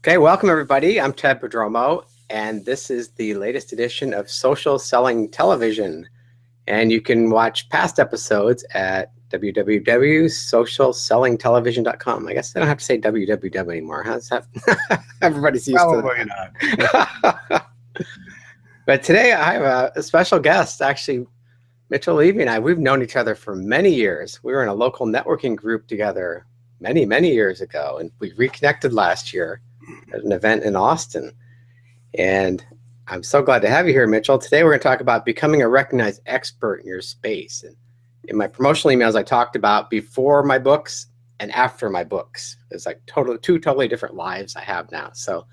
Okay, welcome everybody. I'm Ted Prodromo, and this is the latest edition of Social Selling Television. And you can watch past episodes at www.socialsellingtelevision.com. I guess I don't have to say www anymore. How's that? Everybody's used to that. But today I have a special guest, actually, Mitchell Levy and I. We've known each other for many years. We were in a local networking group together many years ago, and we reconnected last year at an event in Austin. And I'm so glad to have you here, Mitchell. Today we're going to talk about becoming a recognized expert in your space. And in my promotional emails, I talked about before my books and after my books. It's like two totally different lives I have now. So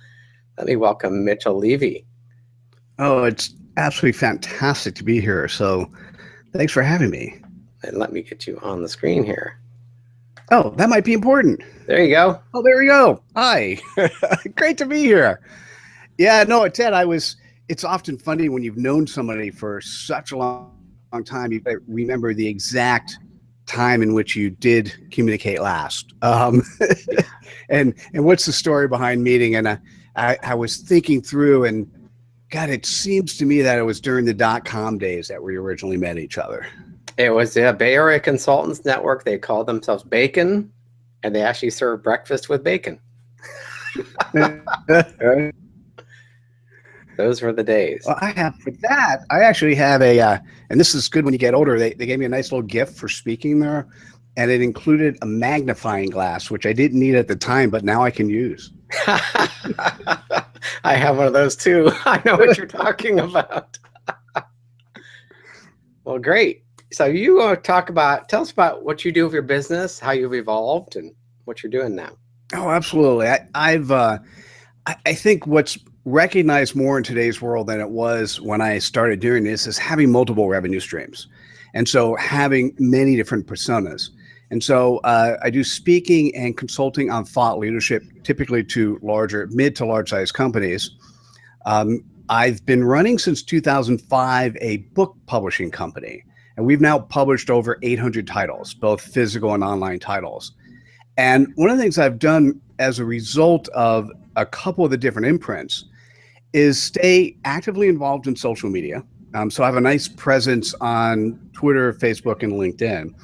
let me welcome Mitchell Levy. Oh, it's absolutely fantastic to be here. So thanks for having me. And let me get you on the screen here. Oh, that might be important. There you go. Oh, there we go. Hi. Great to be here. Yeah, no, Ted, it's often funny when you've known somebody for such a long time, you remember the exact time in which you did communicate last. And what's the story behind meeting? And I was thinking through, and God, it seems to me that it was during the .com days that we originally met each other. It was the Bay Area Consultants Network. They called themselves Bacon, and they actually served breakfast with bacon. Those were the days. Well, I actually have a, and this is good when you get older, they gave me a nice little gift for speaking there, and it included a magnifying glass, which I didn't need at the time, but now I can use. I have one of those too. I know what you're talking about. Well, great. So you tell us about what you do with your business, how you've evolved, and what you're doing now. Oh, absolutely. I think what's recognized more in today's world than it was when I started doing this is having multiple revenue streams. And so having many different personas. And so I do speaking and consulting on thought leadership, typically to mid to large size companies. I've been running since 2005 a book publishing company. And we've now published over 800 titles, both physical and online titles. And one of the things I've done as a result of a couple of the different imprints is stay actively involved in social media. So I have a nice presence on Twitter, Facebook, and LinkedIn,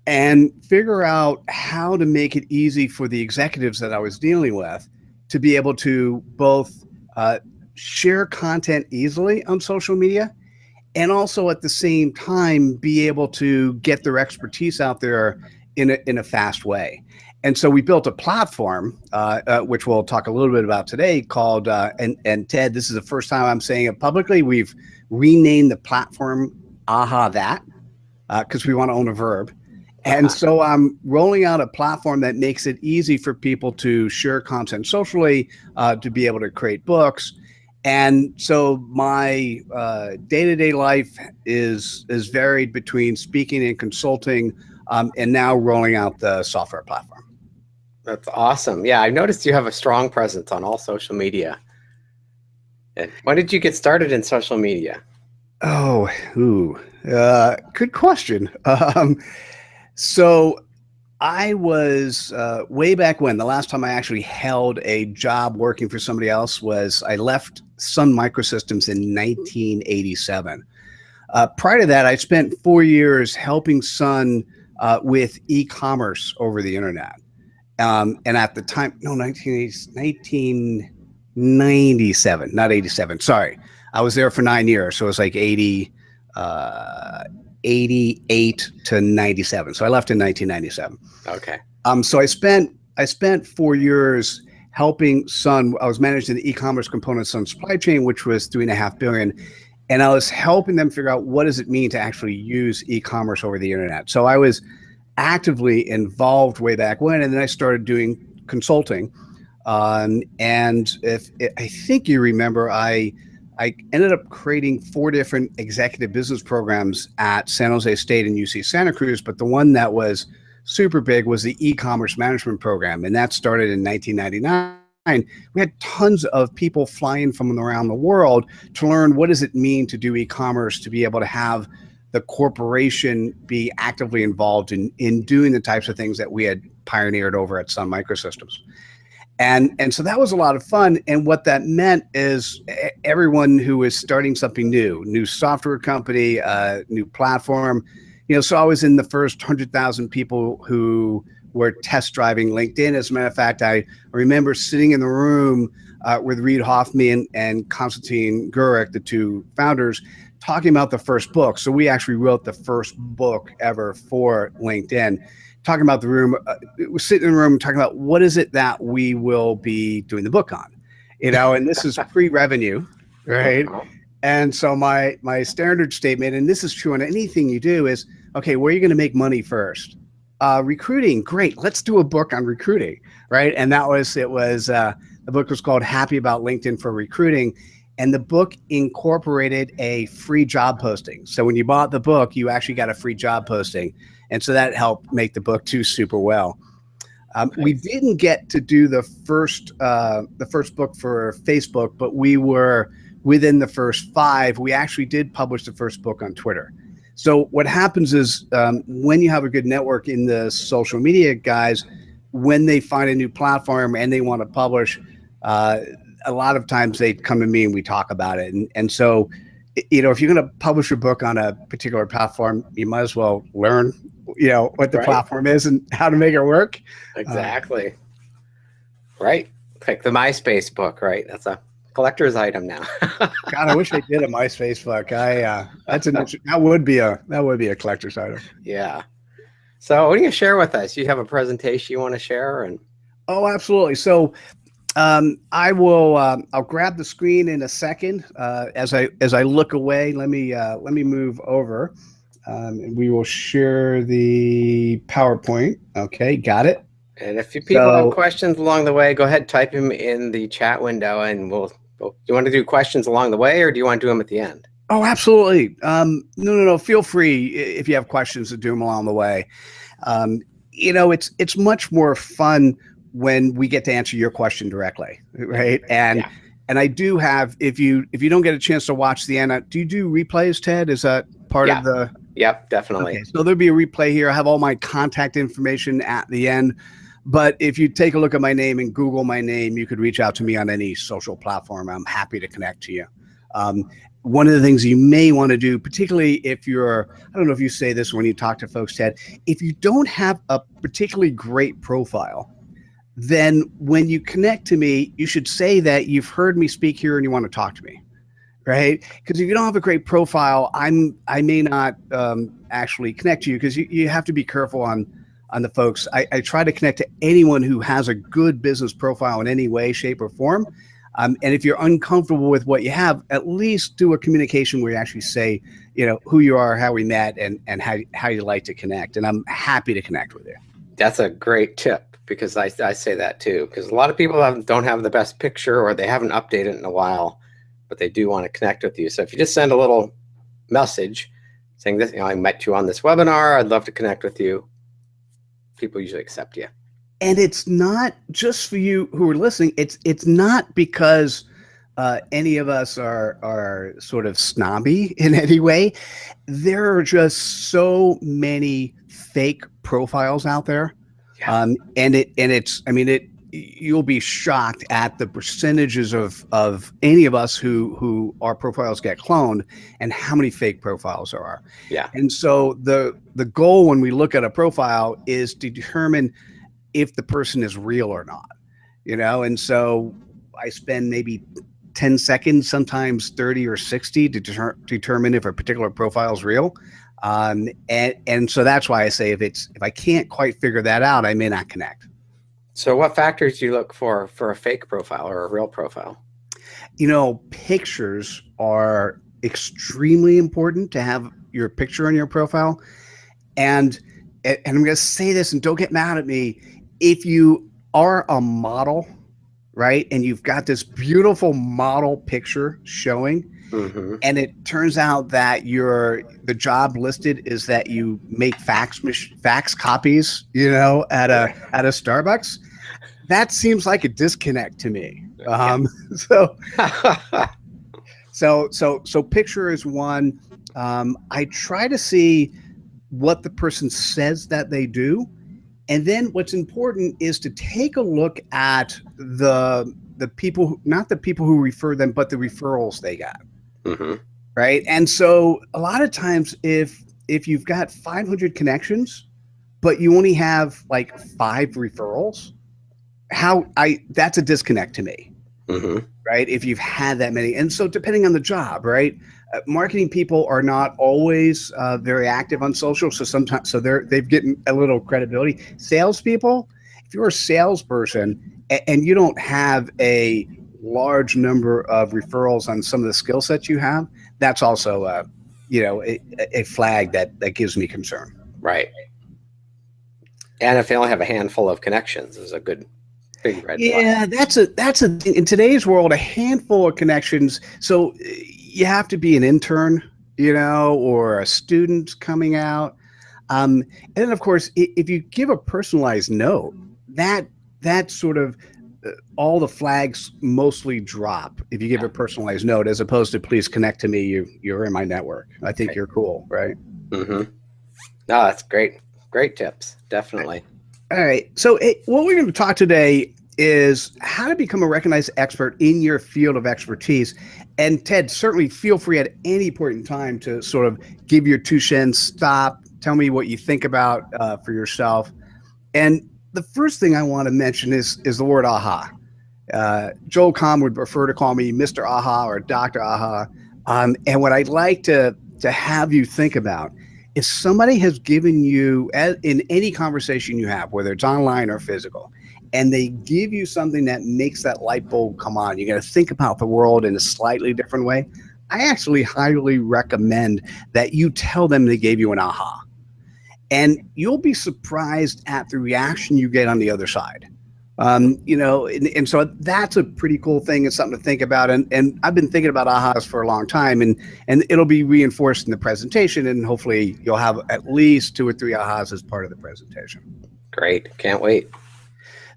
and figure out how to make it easy for the executives that I was dealing with to be able to both share content easily on social media, and also at the same time be able to get their expertise out there in a fast way. And so we built a platform, which we'll talk a little bit about today, called, and Ted, this is the first time I'm saying it publicly, we've renamed the platform Aha That, because we want to own a verb. And so I'm rolling out a platform that makes it easy for people to share content socially, to be able to create books. And so my day-to-day life is varied between speaking and consulting, and now rolling out the software platform. That's awesome. Yeah, I noticed you have a strong presence on all social media. When did you get started in social media? Oh, good question. So I was way back when, the last time I actually held a job working for somebody else was I left Sun Microsystems in 1987. Prior to that, I spent 4 years helping Sun with e-commerce over the internet. And at the time, 1997, not 87. Sorry. I was there for 9 years. So it was like 88 to 97. So I left in 1997. Okay. So I spent 4 years helping Sun. I was managing the e-commerce component of Sun's supply chain, which was $3.5 billion. And I was helping them figure out what does it mean to actually use e-commerce over the internet. So I was actively involved way back when, and then I started doing consulting. And I think you remember, I ended up creating 4 different executive business programs at San Jose State and UC Santa Cruz, but the one that was super big was the e-commerce management program, and that started in 1999. We had tons of people flying from around the world to learn what does it mean to do e-commerce, to be able to have the corporation be actively involved in doing the types of things that we had pioneered over at Sun Microsystems. And so that was a lot of fun. And what that meant is everyone who was starting something new software company, new platform, so I was in the first 100,000 people who were test driving LinkedIn. As a matter of fact, I remember sitting in the room with Reid Hoffman and Konstantin Gurek, the two founders, talking about the first book. So we actually wrote the first book ever for LinkedIn, talking about the room, we're sitting in the room talking about what is it that we will be doing the book on, and this is pre-revenue, right? And so my standard statement, and this is true on anything you do, is, okay, where are you going to make money first? Recruiting, great. Let's do a book on recruiting, right? And the book was called Happy About LinkedIn for Recruiting. And the book incorporated a free job posting. So when you bought the book, you actually got a free job posting. And so that helped make the book too super well. We didn't get to do the first book for Facebook, but we were within the first 5. We actually did publish the first book on Twitter. So what happens is when you have a good network in the social media guys, when they find a new platform and they want to publish, a lot of times they come to me and we talk about it. And so, if you're going to publish a book on a particular platform, you might as well learn, what the platform is and how to make it work. Exactly. Right. Like the MySpace book, right? That's a collector's item now. God, I wish I did a MySpace book. That would be a collector's item. Yeah. So what do you share with us? You have a presentation you want to share? Oh, absolutely. So I'll grab the screen in a second. As I look away, let me move over, and we will share the PowerPoint. Okay, got it. And if people have questions along the way, go ahead, type them in the chat window, and do you want to do questions along the way, or do you want to do them at the end? Oh, absolutely. No. Feel free if you have questions to do them along the way. It's much more fun when we get to answer your question directly, right? And I do have, if you don't get a chance to watch the end, do you do replays, Ted? Is that part of the? Yep, definitely. Okay, so there'll be a replay here. I have all my contact information at the end. But if you take a look at my name and Google my name, you could reach out to me on any social platform. I'm happy to connect to you. One of the things you may want to do, particularly if I don't know if you say this when you talk to folks, Ted, if you don't have a particularly great profile, then when you connect to me, you should say that you've heard me speak here and you want to talk to me, right? Because if you don't have a great profile, I may not actually connect to you, because you have to be careful on the folks. I try to connect to anyone who has a good business profile in any way, shape, or form. And if you're uncomfortable with what you have, at least do a communication where you actually say, who you are, how we met, and how you like to connect. And I'm happy to connect with you. That's a great tip, because I say that too, because a lot of people don't have the best picture, or they haven't updated it in a while, but they do want to connect with you. So if you just send a little message saying this, I met you on this webinar, I'd love to connect with you, people usually accept you. And it's not just for you who are listening. It's not because any of us are sort of snobby in any way. There are just so many fake profiles out there. Yeah. You'll be shocked at the percentages of any of us who our profiles get cloned, and how many fake profiles there are. Yeah. And so the goal when we look at a profile is to determine if the person is real or not, and so I spend maybe 10 seconds, sometimes 30 or 60 to determine if a particular profile is real. And so that's why I say if I can't quite figure that out, I may not connect. So what factors do you look for a fake profile or a real profile? Pictures are extremely important to have your picture on your profile. And I'm going to say this, and don't get mad at me. If you are a model, right, and you've got this beautiful model picture showing, mm-hmm. and it turns out that the job listed is that you make fax copies, at a Starbucks, that seems like a disconnect to me. So picture is one. I try to see what the person says that they do, And then what's important is to take a look at the people, not the people who refer them, but the referrals they got. Mm-hmm. Right. And so a lot of times if you've got 500 connections, but you only have like 5 referrals, that's a disconnect to me. Mm-hmm. Right. If you've had that many. And so depending on the job, right. Marketing people are not always very active on social. So sometimes, they've gotten a little credibility. Salespeople, if you're a salesperson and you don't have a large number of referrals on some of the skill sets you have, that's also, a flag that gives me concern. Right. And if they only have a handful of connections, is a good big red flag. Yeah, that's a in today's world, a handful of connections. So you have to be an intern, or a student coming out. And then, of course, if you give a personalized note, that sort of all the flags mostly drop if you give a personalized note, as opposed to please connect to me. You're in my network. I think you're cool, right? Mm-hmm. No, that's great. Great tips. Definitely. All right. So what we're going to talk today is how to become a recognized expert in your field of expertise. And Ted, certainly feel free at any point in time to sort of give your 2 cents, stop, tell me what you think about for yourself. And the first thing I want to mention is the word aha. Joel Comm would prefer to call me Mr. Aha or Dr. Aha. And what I'd like to have you think about, if somebody has given you, in any conversation you have, whether it's online or physical, and they give you something that makes that light bulb come on, you got to think about the world in a slightly different way. I actually highly recommend that you tell them they gave you an aha. And you'll be surprised at the reaction you get on the other side. And so that's a pretty cool thing. It's something to think about. And I've been thinking about ahas for a long time, and it'll be reinforced in the presentation, and hopefully you'll have at least 2 or 3 ahas as part of the presentation. Great. Can't wait.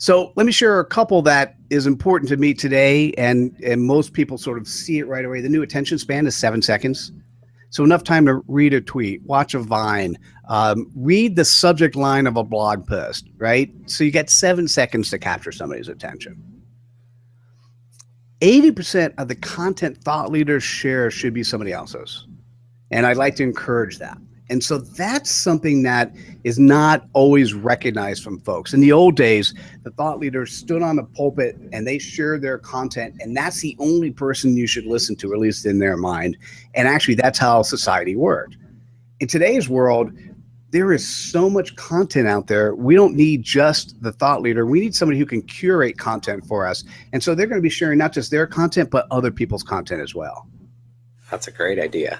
So let me share a couple that is important to me today, and most people sort of see it right away. The new attention span is 7 seconds. So enough time to read a tweet, watch a Vine, read the subject line of a blog post, right? So you get 7 seconds to capture somebody's attention. 80% of the content thought leaders share should be somebody else's. And I'd like to encourage that. And so that's something that is not always recognized from folks. In the old days, the thought leaders stood on the pulpit and they shared their content, and that's the only person you should listen to, at least in their mind. And actually, that's how society worked. In today's world, there is so much content out there. We don't need just the thought leader. We need somebody who can curate content for us. And so they're going to be sharing not just their content, but other people's content as well. That's a great idea.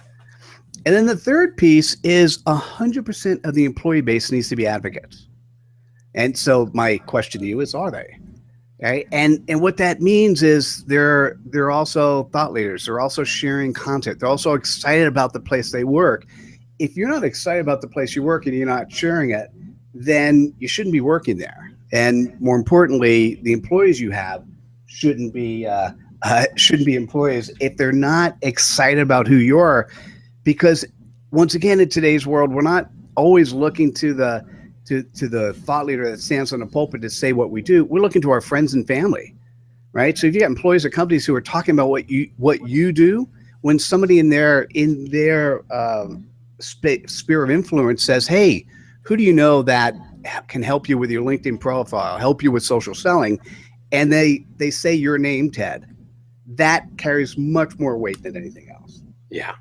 And then the third piece is 100% of the employee base needs to be advocates. And so my question to you is, are they? Right? And what that means is they're also thought leaders. They're also sharing content. They're also excited about the place they work. If you're not excited about the place you work and you're not sharing it, then you shouldn't be working there. And more importantly, the employees you have shouldn't be employees if they're not excited about who you are. Because once again, in today's world, we're not always looking to the thought leader that stands on the pulpit to say what we do. We're looking to our friends and family, right? So if you got employees at companies who are talking about what you do, when somebody in their sphere of influence says, "Hey, who do you know that can help you with your LinkedIn profile, help you with social selling?" and they say your name, Ted, that carries much more weight than anything else. Yeah.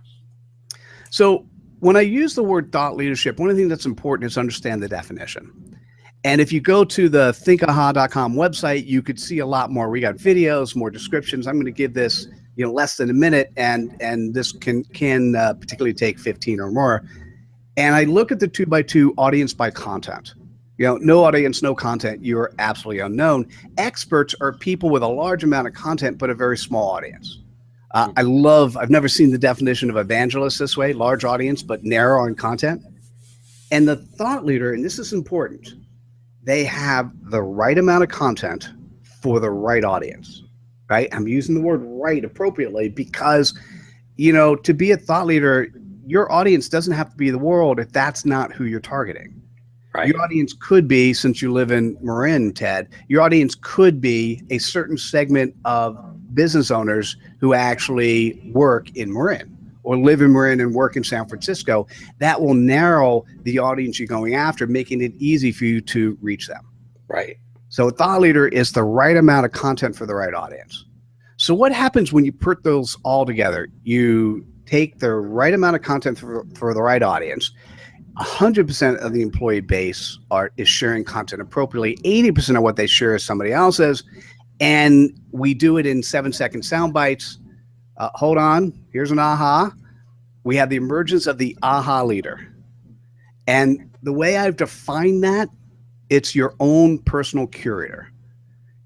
So when I use the word thought leadership, one of the things that's important is to understand the definition. And if you go to the thinkaha.com website, you could see a lot more. We got videos, more descriptions. I'm going to give this, less than a minute, and this can particularly take 15 or more. And I look at the 2x2 audience by content. No audience, no content, you're absolutely unknown. Experts are people with a large amount of content, but a very small audience. I've never seen the definition of evangelist this way, large audience, but narrow in content. And the thought leader, and this is important, they have the right amount of content for the right audience, right? I'm using the word right appropriately because, to be a thought leader, your audience doesn't have to be the world if that's not who you're targeting. Right. Your audience could be, since you live in Marin, Ted, your audience could be a certain segment of business owners who actually work in Marin or live in Marin and work in San Francisco. That will narrow the audience you're going after, making it easy for you to reach them. Right. So a thought leader is the right amount of content for the right audience. So what happens when you put those all together? You take the right amount of content for the right audience. 100% of the employee base is sharing content appropriately. 80% of what they share is somebody else's. And we do it in 7-second sound bites. Hold on. Here's an aha. We have the emergence of the aha leader. And the way I've defined that, it's your own personal curator.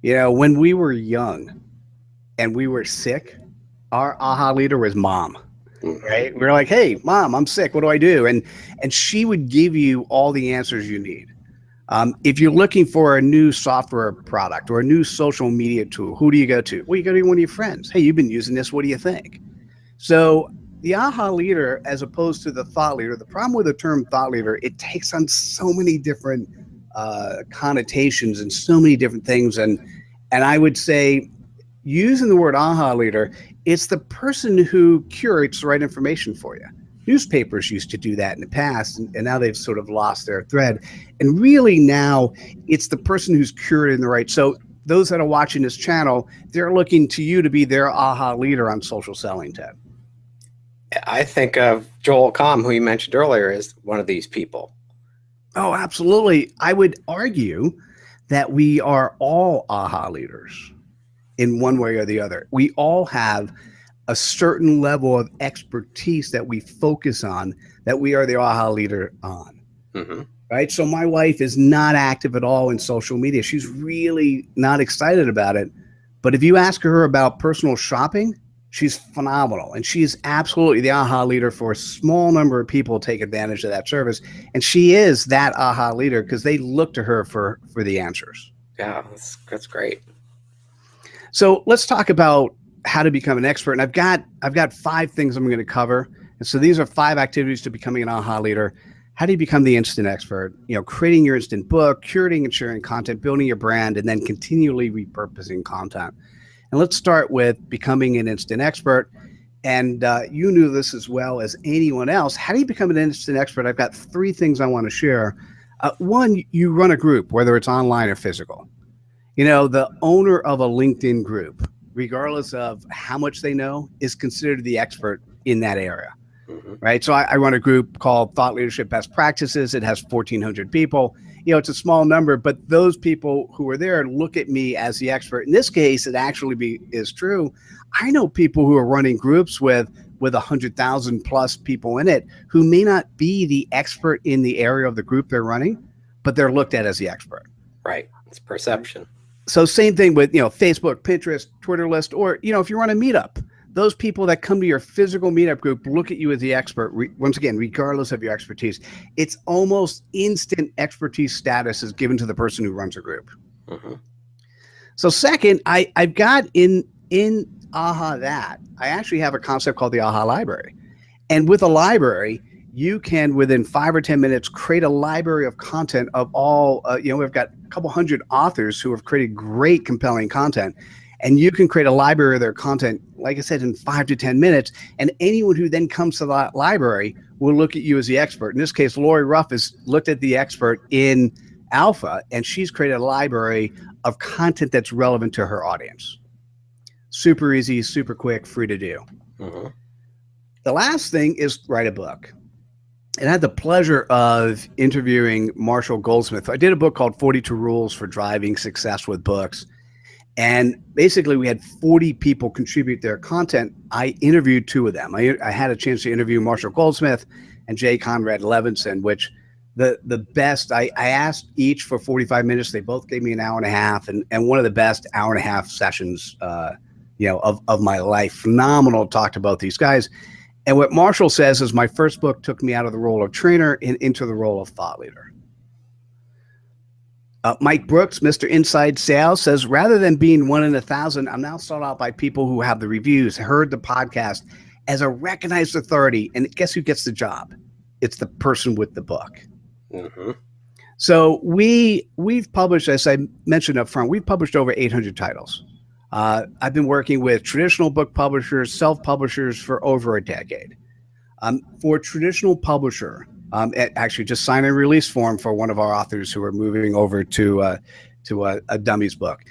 You know, when we were young and we were sick, our aha leader was mom. Right? We were like, hey, mom, I'm sick. What do I do? And she would give you all the answers you need. If you're looking for a new software product or a new social media tool, who do you go to? Well, you go to one of your friends. Hey, you've been using this. What do you think? So the aha leader, as opposed to the thought leader, the problem with the term thought leader, it takes on so many different connotations and so many different things. And I would say, using the word aha leader, it's the person who curates the right information for you. Newspapers used to do that in the past, and now they've sort of lost their thread. And really now, it's the person who's curating the right. So those that are watching this channel, they're looking to you to be their aha leader on social selling, Ted. I think of Joel Comm, who you mentioned earlier, as one of these people. Oh, absolutely. I would argue that we are all aha leaders in one way or the other. We all have a certain level of expertise that we focus on, that we are the aha leader on. Mm-hmm. Right? So my wife is not active at all in social media. She's really not excited about it. But if you ask her about personal shopping, she's phenomenal. And she's absolutely the aha leader for a small number of people to take advantage of that service. And she is that aha leader because they look to her for the answers. Yeah, that's great. So let's talk about how to become an expert. And I've got 5 things I'm going to cover. And so these are 5 activities to becoming an aha leader. How do you become the instant expert? You know, creating your instant book, curating and sharing content, building your brand, and then continually repurposing content. And let's start with becoming an instant expert. And you knew this as well as anyone else. How do you become an instant expert? I've got 3 things I want to share. One, you run a group, whether it's online or physical. You know, the owner of a LinkedIn group, regardless of how much they know, is considered the expert in that area, right? So I run a group called Thought Leadership Best Practices. It has 1,400 people. You know, it's a small number, but those people who are there look at me as the expert. In this case, it actually is true. I know people who are running groups with 100,000 plus people in it who may not be the expert in the area of the group they're running, but they're looked at as the expert. Right. It's perception. So same thing with, you know, Facebook, Pinterest, Twitter list, or, you know, if you run a meetup, those people that come to your physical meetup group look at you as the expert. Once again, regardless of your expertise, it's almost instant expertise status is given to the person who runs a group. Mm-hmm. So second, I've got in AHA that I actually have a concept called the AHA library. And with a library, you can, within 5 or 10 minutes, create a library of content of all, you know, we've got a couple hundred authors who have created great, compelling content. And you can create a library of their content, like I said, in 5 to 10 minutes. And anyone who then comes to that library will look at you as the expert. In this case, Lori Ruff has looked at the expert in Alpha, and she's created a library of content that's relevant to her audience. Super easy, super quick, free to do. Mm-hmm. The last thing is write a book. And I had the pleasure of interviewing Marshall Goldsmith. I did a book called 42 Rules for Driving Success with Books. And basically, we had 40 people contribute their content. I interviewed 2 of them. I had a chance to interview Marshall Goldsmith and J. Conrad Levinson, which the best, I asked each for 45 minutes. They both gave me an hour and a half, and one of the best hour and a half sessions, you know, of my life. Phenomenal talk to both these guys. And what Marshall says is my first book took me out of the role of trainer and into the role of thought leader. Mike Brooks, Mr. Inside Sales, says, rather than being 1 in 1,000, I'm now sought out by people who have the reviews, heard the podcast as a recognized authority. And guess who gets the job? It's the person with the book. Mm-hmm. So we've published, as I mentioned up front, we've published over 800 titles. I've been working with traditional book publishers, self-publishers for over a decade. For a traditional publisher, actually just sign a release form for one of our authors who are moving over to a dummies book.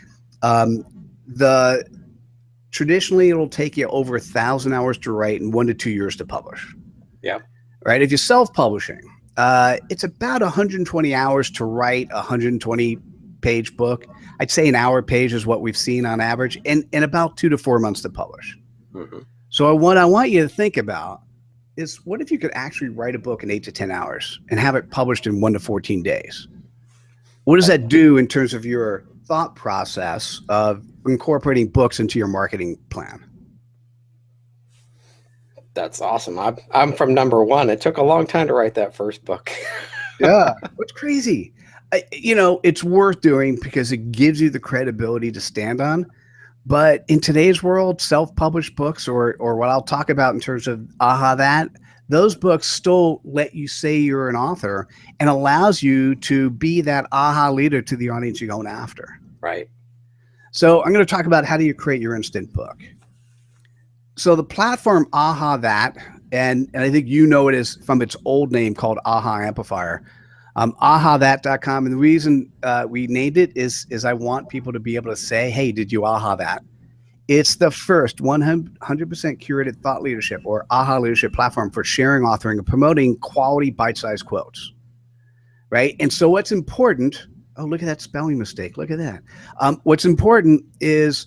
Traditionally, it'll take you over 1,000 hours to write and 1 to 2 years to publish. Yeah. Right. If you're self-publishing, it's about 120 hours to write a 120-page book. I'd say an hour a page is what we've seen on average, and about 2 to 4 months to publish. Mm-hmm. So what I want you to think about is, what if you could actually write a book in 8 to 10 hours and have it published in 1 to 14 days? What does that do in terms of your thought process of incorporating books into your marketing plan? That's awesome. I'm from number one. It took a long time to write that first book. Yeah, it's crazy. It's worth doing because it gives you the credibility to stand on. But in today's world, self-published books, or what I'll talk about in terms of That, those books still let you say you're an author and allows you to be that leader to the audience you're going after. Right. So I'm going to talk about how do you create your instant book. So the platform That, and I think it is from its old name called Amplifier, ahathat.com. And the reason we named it is I want people to be able to say, hey, did you that? It's the first 100% curated thought leadership or leadership platform for sharing, authoring, and promoting quality bite-sized quotes, right? And so what's important, oh, look at that spelling mistake. Look at that. What's important is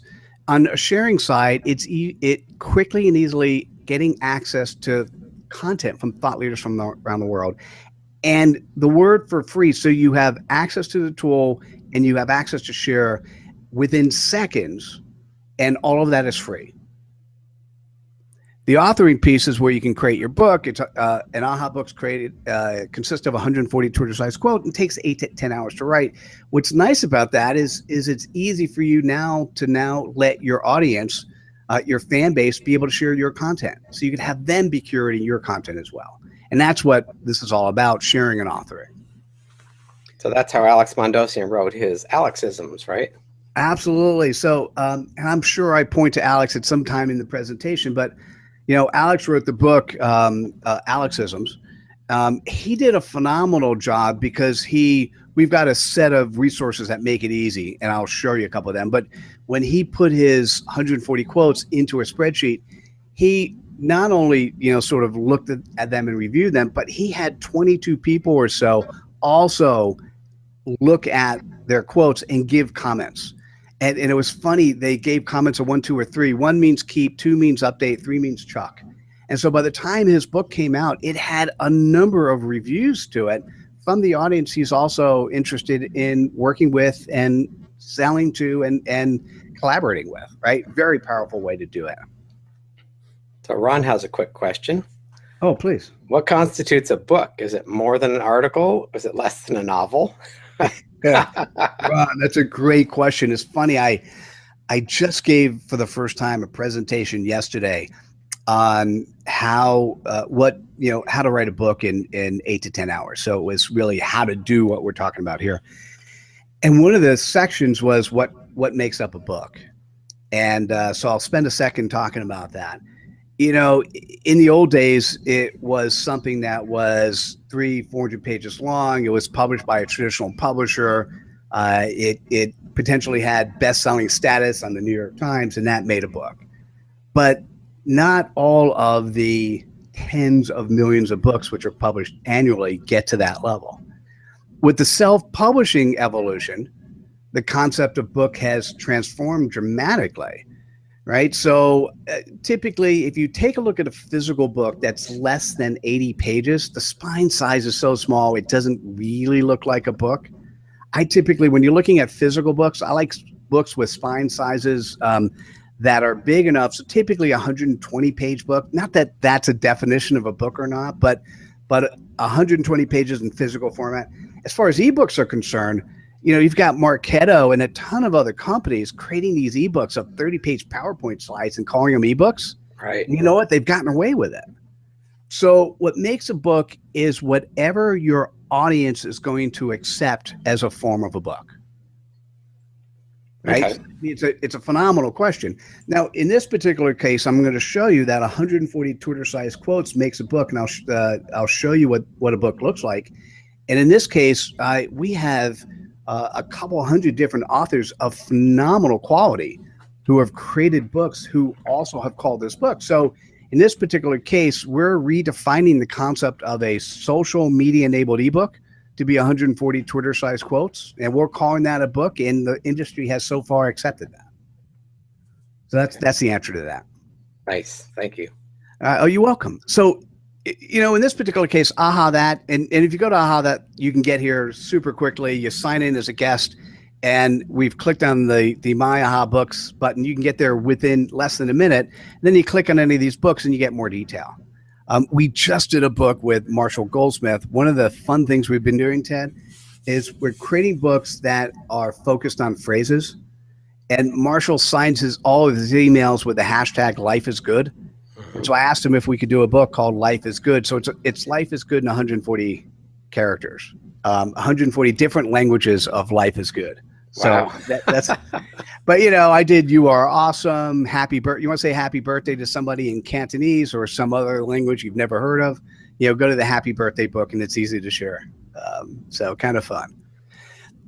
on a sharing side, it quickly and easily getting access to content from thought leaders from around the world. And the word for free, so you have access to the tool and you have access to share within seconds, and all of that is free. The authoring piece is where you can create your book. It's an book's created consists of 140 Twitter-sized quote and takes 8 to 10 hours to write. What's nice about that is it's easy for you to let your audience, your fan base, be able to share your content. So you can have them be curating your content as well. And that's what this is all about, sharing and authoring. So that's how Alex Mondosian wrote his Alexisms, right? Absolutely. So, and I'm sure I point to Alex at some time in the presentation, but Alex wrote the book, Alexisms. He did a phenomenal job because we've got a set of resources that make it easy, and I'll show you a couple of them. But when he put his 140 quotes into a spreadsheet, he not only, sort of looked at them and reviewed them, but he had 22 people or so also look at their quotes and give comments. And it was funny. They gave comments of 1, 2, or 3. 1 means keep, 2 means update, 3 means chuck. And so by the time his book came out, it had a number of reviews to it from the audience he's also interested in working with and selling to and collaborating with, right? Very powerful way to do it. So Ron has a quick question. Oh, please. What constitutes a book? Is it more than an article? Is it less than a novel? Yeah. Ron, that's a great question. It's funny. I just gave for the first time a presentation yesterday on how to write a book in 8 to 10 hours. So it was really how to do what we're talking about here. And one of the sections was what makes up a book. And so I'll spend a second talking about that. In the old days, it was something that was 300-400 pages long. It was published by a traditional publisher. It potentially had best-selling status on the New York Times, and that made a book. But not all of the tens of millions of books which are published annually get to that level. With the self-publishing evolution, the concept of book has transformed dramatically. Right. So typically, if you take a look at a physical book that's less than 80 pages, the spine size is so small, it doesn't really look like a book. I typically, when you're looking at physical books, I like books with spine sizes that are big enough. So typically 120-page book, not that that's a definition of a book or not, but 120 pages in physical format. As far as ebooks are concerned, you've got Marketo and a ton of other companies creating these ebooks of 30-page PowerPoint slides and calling them ebooks. Right. And you know what? They've gotten away with it. So what makes a book is whatever your audience is going to accept as a form of a book? Right? Okay. It's a phenomenal question. Now, in this particular case, I'm going to show you that 140 Twitter-sized quotes makes a book, and I'll show you what a book looks like. And in this case, we have a couple hundred different authors of phenomenal quality who have created books who also have called this book. So in this particular case, we're redefining the concept of a social media-enabled ebook to be 140 Twitter-sized quotes, and we're calling that a book, and the industry has so far accepted that. So that's the answer to that. Nice, thank you. Oh, you're welcome. So, in this particular case, Aha That, and if you go to Aha That, you can get here super quickly. You sign in as a guest, and we've clicked on the My Aha Books button. You can get there within less than a minute. Then you click on any of these books, and you get more detail. We just did a book with Marshall Goldsmith. One of the fun things we've been doing, Ted, is we're creating books that are focused on phrases. And Marshall signs all of his emails with the hashtag Life is Good. And so I asked him if we could do a book called Life is Good. So it's Life is Good in 140 characters, 140 different languages of Life is Good. So wow. That's, but I did You Are Awesome, Happy Birthday. You want to say happy birthday to somebody in Cantonese or some other language you've never heard of, go to the Happy Birthday book, and it's easy to share. So kind of fun.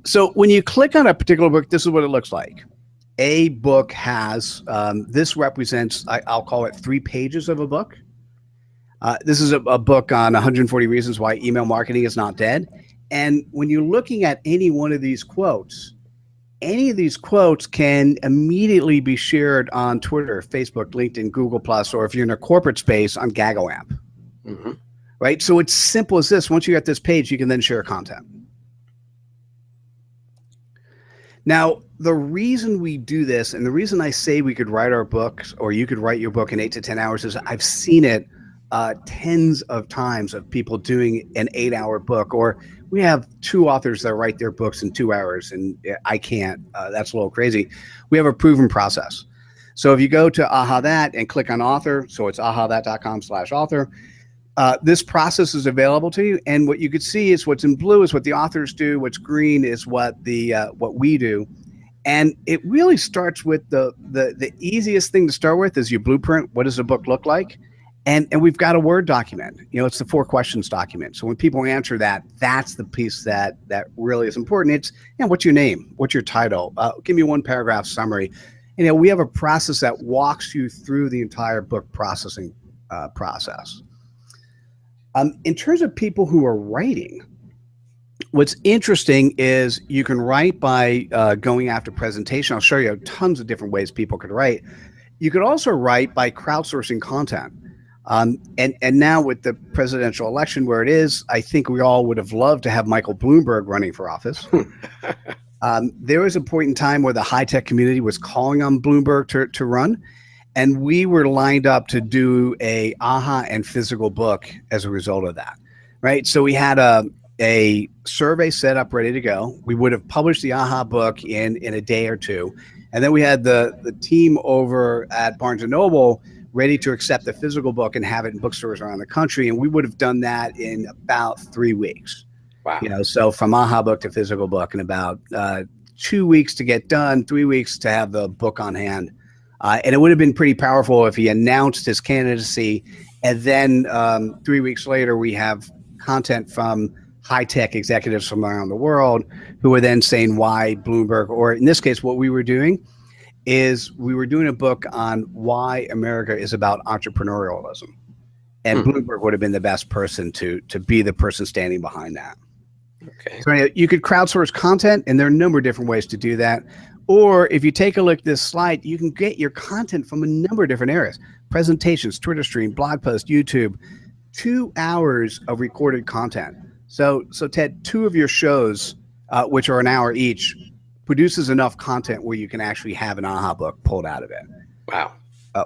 So when you click on a particular book, this is what it looks like. A book has, this represents, I'll call it 3 pages of a book. This is a book on 140 reasons why email marketing is not dead. And when you're looking at any one of these quotes, any of these quotes can immediately be shared on Twitter, Facebook, LinkedIn, Google+, or if you're in a corporate space, on Gaggle app. Mm-hmm. Right? So it's simple as this. Once you get this page, you can then share content. Now, the reason we do this, and the reason I say we could write our books, or you could write your book in 8 to 10 hours, is I've seen it tens of times of people doing an 8-hour book, or we have 2 authors that write their books in 2 hours, and I can't. That's a little crazy. We have a proven process. So if you go to Aha That and click on author, so it's ahathat.com/author, this process is available to you. And what you could see is what's in blue is what the authors do. What's green is what we do. And it really starts with the easiest thing to start with is your blueprint. What does a book look like? And we've got a Word document. It's the 4 questions document. So when people answer that, that's the piece that really is important. It's, what's your name? What's your title? Give me 1 paragraph summary. We have a process that walks you through the entire book processing process. In terms of people who are writing, what's interesting is you can write by going after presentation. I'll show you tons of different ways people could write. You could also write by crowdsourcing content. And now with the presidential election where it is, I think we all would have loved to have Michael Bloomberg running for office. There was a point in time where the high-tech community was calling on Bloomberg to run, and we were lined up to do a Aha and physical book as a result of that, right? So we had a survey set up ready to go. We would have published the Aha book in a day or 2, and then we had the team over at Barnes & Noble ready to accept the physical book and have it in bookstores around the country. And we would have done that in about 3 weeks. Wow. So from Aha book to physical book in about 2 weeks to get done, 3 weeks to have the book on hand. And it would have been pretty powerful if he announced his candidacy. And then 3 weeks later, we have content from high-tech executives from around the world who were then saying why Bloomberg, or in this case, what we were doing is we were doing a book on why America is about entrepreneurialism. And Bloomberg would have been the best person to be the person standing behind that. Okay. So anyway, you could crowdsource content, and there are a number of different ways to do that. Or if you take a look at this slide, you can get your content from a number of different areas. Presentations, Twitter stream, blog post, YouTube, 2 hours of recorded content. So Ted, 2 of your shows, which are an hour each, produces enough content where you can actually have an Aha book pulled out of it. Wow.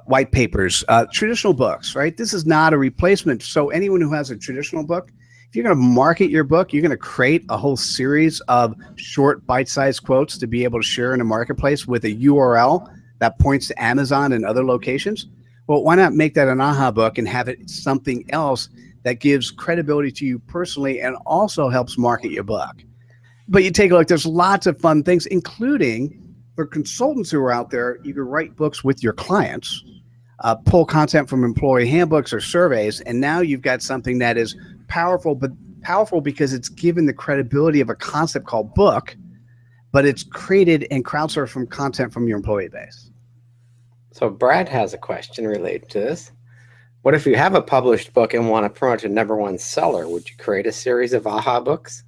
White papers, traditional books, right? This is not a replacement. So anyone who has a traditional book, if you're going to market your book, you're going to create a whole series of short bite-sized quotes to be able to share in a marketplace with a URL that points to Amazon and other locations. Well, why not make that an Aha book and have it something else that gives credibility to you personally and also helps market your book. But you take a look, there's lots of fun things, including for consultants who are out there, you can write books with your clients, pull content from employee handbooks or surveys, and now you've got something that is powerful, but powerful because it's given the credibility of a concept called book, but it's created and crowdsourced from content from your employee base. So Brad has a question related to this. What if you have a published book and want to promote a #1 seller? Would you create a series of AHA books?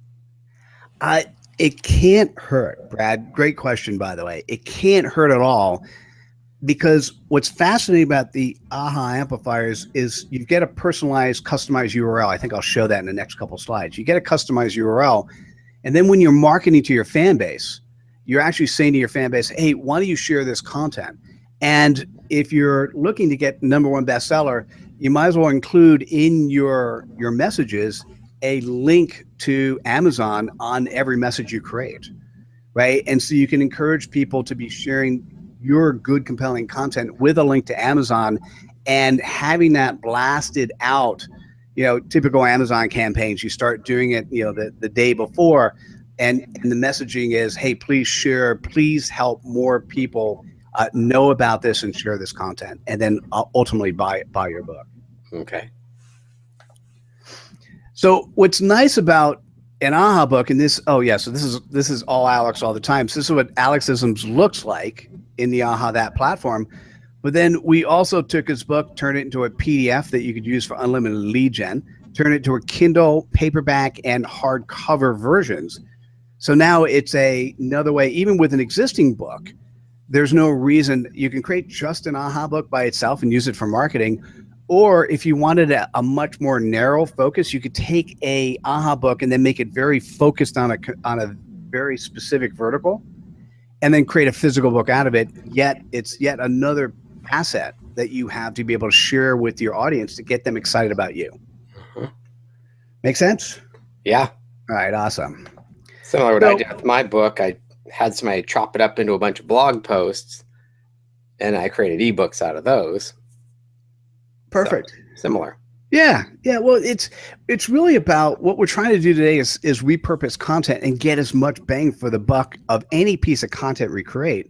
It can't hurt, Brad. Great question, by the way. It can't hurt at all, because what's fascinating about the AHA amplifiers is you get a personalized, customized URL. I think I'll show that in the next couple slides. You get a customized URL, and then when you're marketing to your fan base, you're actually saying to your fan base, hey, why don't you share this content? And if you're looking to get #1 bestseller, you might as well include in your messages a link to Amazon on every message you create, right? And so you can encourage people to be sharing your good, compelling content with a link to Amazon and having that blasted out. You know, typical Amazon campaigns, you start doing it, you know, the day before, and the messaging is, hey, please share, please help more people know about this and share this content, and then ultimately buy your book. Okay. So what's nice about an AHA book, and this, oh yeah, so this is all Alex all the time. So this is what Alexisms looks like in the AHA that platform. But then we also took his book, turned it into a PDF that you could use for unlimited lead gen, turned it to a Kindle, paperback, and hardcover versions. So now it's another way, even with an existing book, there's no reason you can create just an AHA book by itself and use it for marketing. Or if you wanted a much more narrow focus, you could take a AHA book and then make it very focused on a very specific vertical, and then create a physical book out of it. Yet it's yet another asset that you have to be able to share with your audience to get them excited about you. Make sense? Yeah. All right. Awesome. Similar to what I did with my book. I had somebody chop it up into a bunch of blog posts, and I created ebooks out of those. Perfect. So, similar. Yeah. Yeah. Well, it's really about what we're trying to do today is repurpose content and get as much bang for the buck of any piece of content we create.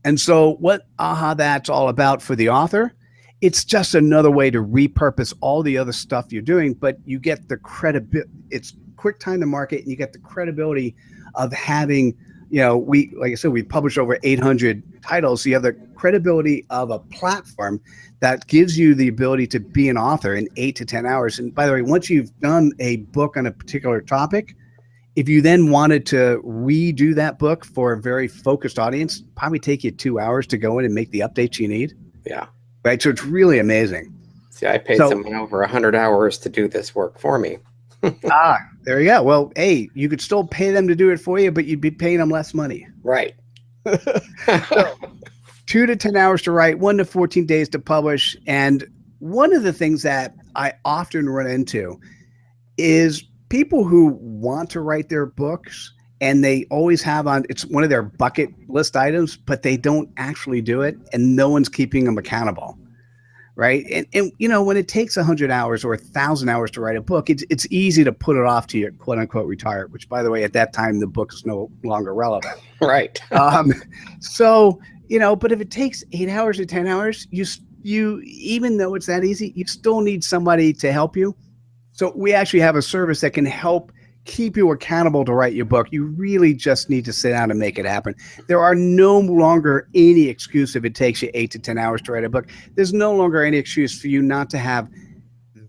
And so what AHA that's all about for the author, it's just another way to repurpose all the other stuff you're doing, but you get the credibility. It's quick time to market, and you get the credibility of having, you know, like I said, we published over 800 titles. So you have the credibility of a platform that gives you the ability to be an author in 8 to 10 hours. And by the way, once you've done a book on a particular topic, if you then wanted to redo that book for a very focused audience, probably take you 2 hours to go in and make the updates you need. Yeah. Right. So it's really amazing. See, I paid someone over 100 hours to do this work for me. There you go. Well, hey, you could still pay them to do it for you, but you'd be paying them less money. Right. So, 2 to 10 hours to write, 1 to 14 days to publish. And one of the things that I often run into is people who want to write their books, and they always have it's one of their bucket list items, but they don't actually do it, and no one's keeping them accountable. Right. And you know, when it takes 100 hours or 1,000 hours to write a book, it's easy to put it off to your quote unquote retire, which, by the way, at that time, the book is no longer relevant. Right. So, you know, but if it takes 8 hours or 10 hours, you even though it's that easy, you still need somebody to help you. So we actually have a service that can help keep you accountable to write your book. You really just need to sit down and make it happen. There are no longer any excuse if it takes you 8 to 10 hours to write a book. There's no longer any excuse for you not to have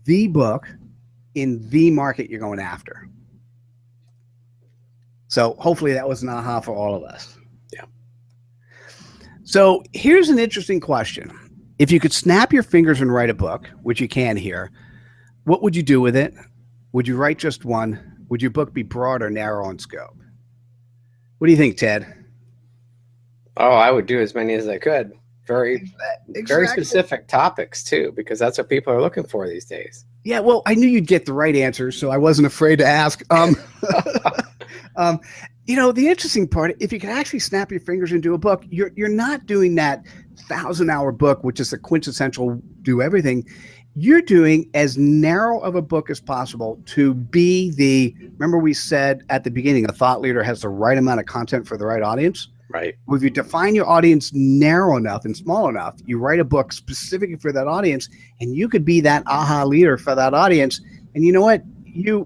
the book in the market you're going after. So hopefully that was an aha for all of us. Yeah. So here's an interesting question. If you could snap your fingers and write a book, which you can here, what would you do with it? Would you write just one? Would your book be broad or narrow in scope? What do you think, Ted? Oh, I would do as many as I could. Very specific topics too, because that's what people are looking for these days. Yeah, well, I knew you'd get the right answer, so I wasn't afraid to ask. You know, the interesting part, if you can actually snap your fingers and do a book, you're not doing that 1,000-hour book, which is a quintessential do everything. you're doing as narrow of a book as possible to be remember we said at the beginning, a thought leader has the right amount of content for the right audience. Right. Well, if you define your audience narrow enough and small enough, you write a book specifically for that audience, and you could be that aha leader for that audience. And you know what?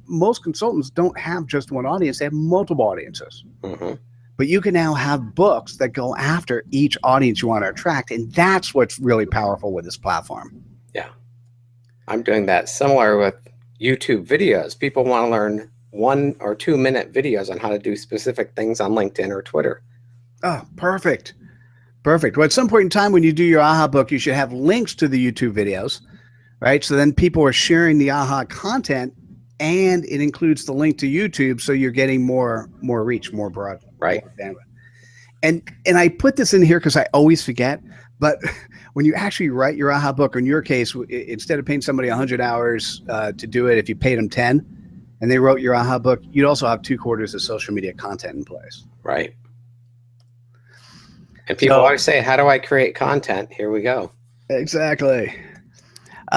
Most consultants don't have just one audience. They have multiple audiences. Mm-hmm. But you can now have books that go after each audience you want to attract. And that's what's really powerful with this platform. Yeah. I'm doing that similar with YouTube videos. People want to learn 1 or 2 minute videos on how to do specific things on LinkedIn or Twitter. Oh, perfect. Perfect. Well, at some point in time when you do your AHA book, you should have links to the YouTube videos, right? So then people are sharing the AHA content, and it includes the link to YouTube, so you're getting more reach, more broad. Right. More bandwidth. And I put this in here because I always forget, but when you actually write your AHA book, in your case, instead of paying somebody 100 hours to do it, if you paid them 10 and they wrote your AHA book, you'd also have 2 quarters of social media content in place. Right. And people always say, how do I create content? Here we go. Exactly.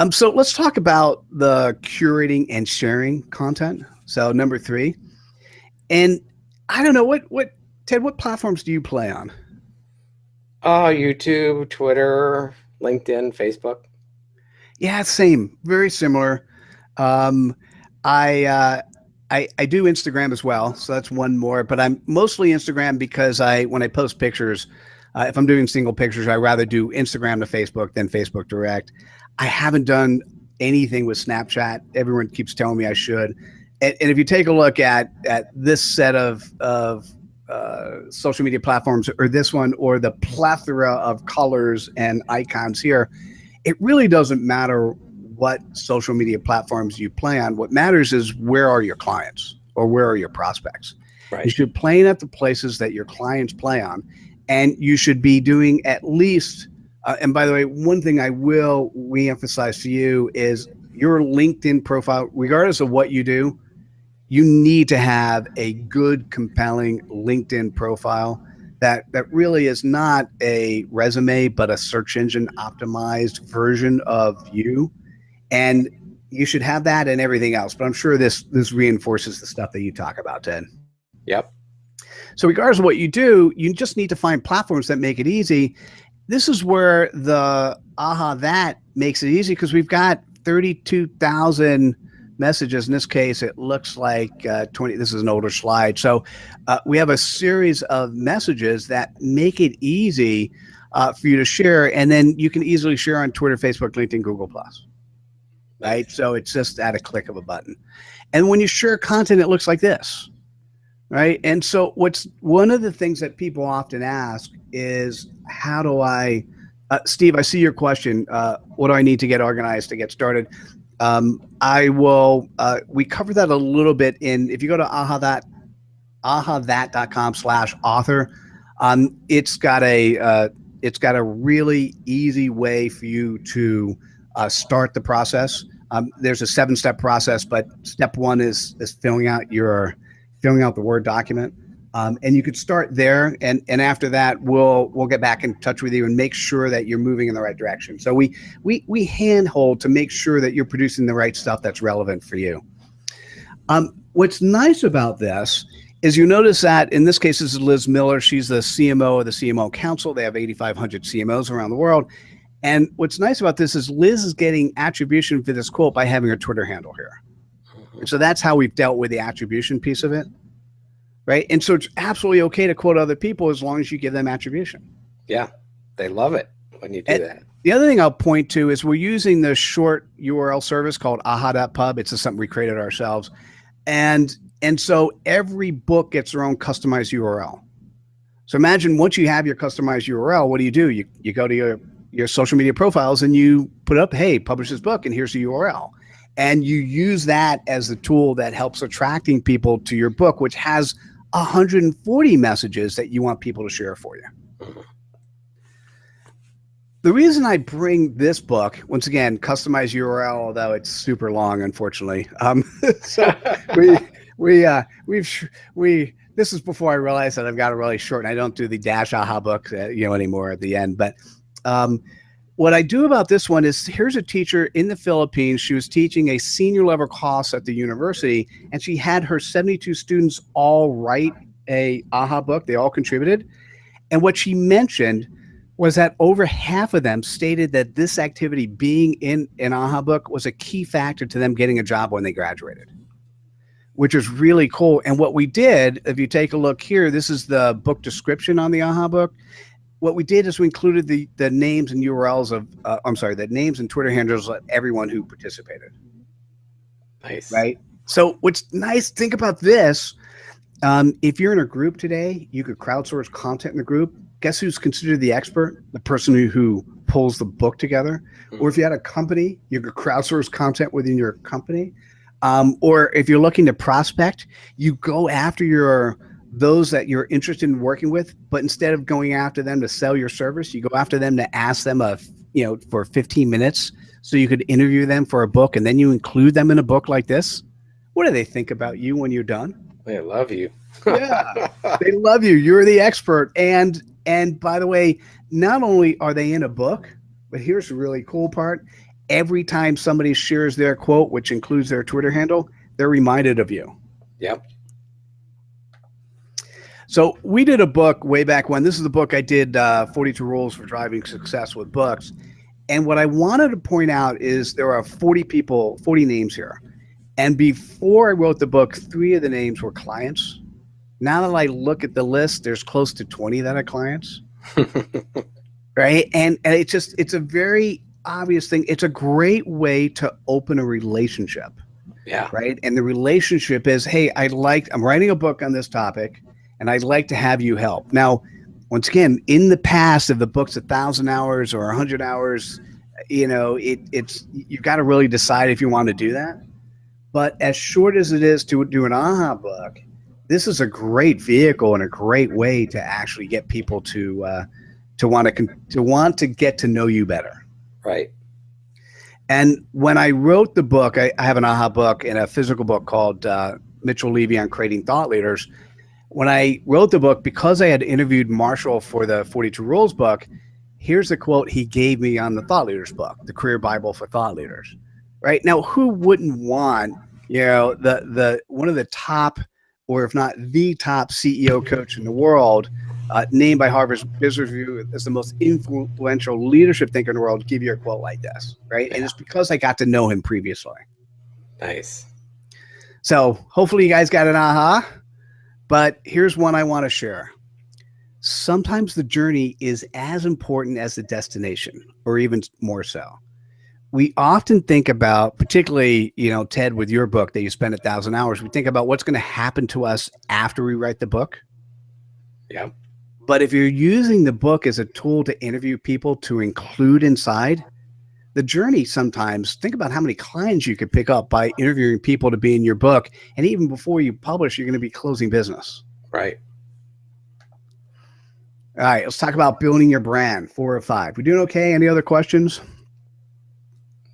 So let's talk about the curating and sharing content. So number 3. And I don't know, Ted, what platforms do you play on? YouTube, Twitter, LinkedIn, Facebook. Yeah, same. Very similar. I do Instagram as well, so that's one more. But I'm mostly Instagram because when I post pictures, if I'm doing single pictures, I rather do Instagram to Facebook than Facebook direct. I haven't done anything with Snapchat. Everyone keeps telling me I should. And if you take a look at this set of social media platforms, or this one, or the plethora of colors and icons here, it really doesn't matter what social media platforms you play on. What matters is where are your clients or where are your prospects. Right. You should play at the places that your clients play on, and you should be doing at least and by the way, one thing I will reemphasize to you is your LinkedIn profile, regardless of what you do, you need to have a good, compelling LinkedIn profile that really is not a resume, but a search engine optimized version of you. And you should have that and everything else. But I'm sure this reinforces the stuff that you talk about, Ted. Yep. So regardless of what you do, you just need to find platforms that make it easy. This is where the AHA that makes it easy, because we've got 32,000 messages. In this case, it looks like 20. This is an older slide. So we have a series of messages that make it easy for you to share. And then you can easily share on Twitter, Facebook, LinkedIn, Google+. Right? So it's just at a click of a button. And when you share content, it looks like this. Right. And so one of the things that people often ask is, how do I, Steve, I see your question. What do I need to get organized to get started? We cover that a little bit if you go to ahathat.com/author, it's got a really easy way for you to start the process. There's a 7-step process, but step 1 is filling out the Word document. And you could start there, and after that, we'll get back in touch with you and make sure that you're moving in the right direction. So we handhold to make sure that you're producing the right stuff that's relevant for you. What's nice about this is you notice that in this case, this is Liz Miller. She's the CMO of the CMO Council. They have 8,500 CMOs around the world. And what's nice about this is Liz is getting attribution for this quote by having her Twitter handle here. And so that's how we've dealt with the attribution piece of it. Right. And so it's absolutely okay to quote other people as long as you give them attribution. Yeah. They love it when you do that. The other thing I'll point to is we're using the short URL service called aha.pub. It's just something we created ourselves. And so every book gets their own customized URL. So imagine once you have your customized URL, what do? You go to your social media profiles and you put up, hey, publish this book and here's the URL. And you use that as the tool that helps attracting people to your book, which has 140 messages that you want people to share for you. The reason I bring this book, once again, customized URL, although it's super long, unfortunately. So this is before I realized that I've got to really shorten. I don't do the dash AHA book, anymore at the end. But what I do about this one is, here's a teacher in the Philippines. She was teaching a senior level course at the university, and she had her 72 students all write a AHA book. They all contributed. And what she mentioned was that over half of them stated that this activity, being in an AHA book, was a key factor to them getting a job when they graduated, which is really cool. And what we did, if you take a look here, this is the book description on the AHA book. What we did is we included the names and URLs of, the names and Twitter handles of everyone who participated. Nice. Right? So what's nice, think about this. If you're in a group today, you could crowdsource content in the group. Guess who's considered the expert? The person who pulls the book together. Mm-hmm. Or if you had a company, you could crowdsource content within your company. Or if you're looking to prospect, you go after those that you're interested in working with, but instead of going after them to sell your service, you go after them to ask them for 15 minutes so you could interview them for a book, and then you include them in a book like this. What do they think about you when you're done? They love you. Yeah, they love you. You're the expert. And by the way, not only are they in a book, but here's the really cool part. Every time somebody shares their quote, which includes their Twitter handle, they're reminded of you. Yep. So we did a book way back when. This is the book I did, 42 Rules for Driving Success with Books. And what I wanted to point out is there are 40 names here. And before I wrote the book, 3 of the names were clients. Now that I look at the list, there's close to 20 that are clients. Right? And it's a very obvious thing. It's a great way to open a relationship. Yeah. Right? And the relationship is, hey, I'm writing a book on this topic, and I'd like to have you help. Now, once again, in the past, if the book's 1,000 hours or 100 hours, it's you've got to really decide if you want to do that. But as short as it is to do an AHA book, this is a great vehicle and a great way to actually get people to want to get to know you better. Right. And when I wrote the book, I have an AHA book and a physical book called Mitchell Levy on Creating Thought Leaders. When I wrote the book, because I had interviewed Marshall for the 42 Rules book, here's the quote he gave me on the Thought Leaders book, the Career Bible for Thought Leaders. Right now, who wouldn't want, the one of the top, or if not the top CEO coach in the world, named by Harvard's Business Review as the most influential leadership thinker in the world, give you a quote like this, right? Yeah. And it's because I got to know him previously. Nice. So hopefully you guys got an aha, but here's one I want to share. Sometimes the journey is as important as the destination, or even more so. We often think about, particularly, Ted, with your book that you spent 1,000 hours, we think about what's going to happen to us after we write the book. Yeah. But if you're using the book as a tool to interview people to include inside the journey, sometimes think about how many clients you could pick up by interviewing people to be in your book. And even before you publish, you're going to be closing business. Right. All right. Let's talk about building your brand. 4 or 5. We doing okay? Any other questions?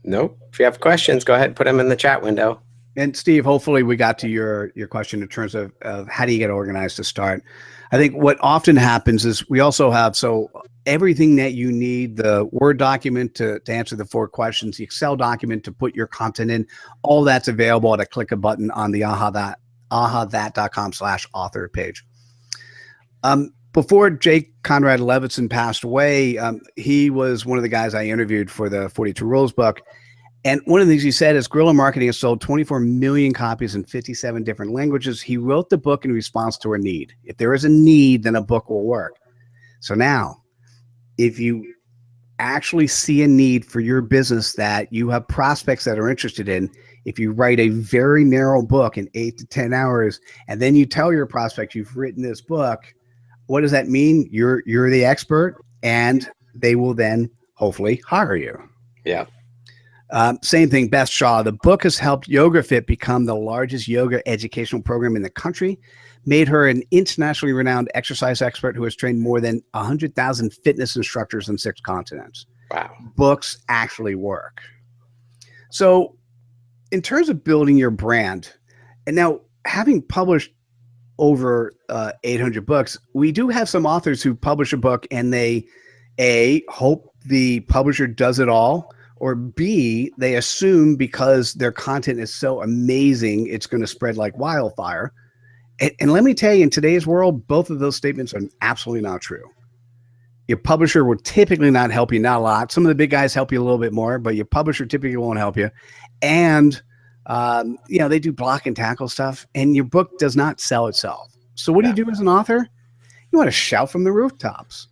Nope. If you have questions, go ahead and put them in the chat window. And Steve, hopefully we got to your question in terms of how do you get organized to start. I think what often happens is we also have, so everything that you need, the Word document to answer the 4 questions, the Excel document to put your content in, all that's available at a click a button on the ahathat.com/author page. Before Jake Conrad Levinson passed away, he was one of the guys I interviewed for the 42 Rules book. And one of the things he said is guerrilla marketing has sold 24 million copies in 57 different languages. He wrote the book in response to a need. If there is a need, then a book will work. So now, if you actually see a need for your business that you have prospects that are interested in, if you write a very narrow book in 8 to 10 hours, and then you tell your prospects you've written this book, what does that mean? You're the expert, and they will then hopefully hire you. Yeah. Same thing, Beth Shaw. The book has helped YogaFit become the largest yoga educational program in the country, made her an internationally renowned exercise expert who has trained more than 100,000 fitness instructors in 6 continents. Wow. Books actually work. So in terms of building your brand, and now having published over 800 books, we do have some authors who publish a book and they A, hope the publisher does it all, or B, they assume because their content is so amazing, it's going to spread like wildfire. And let me tell you, in today's world, both of those statements are absolutely not true. Your publisher will typically not help you, not a lot. Some of the big guys help you a little bit more, but your publisher typically won't help you. And, they do block and tackle stuff, and your book does not sell itself. So what do you do as an author? You want to shout from the rooftops.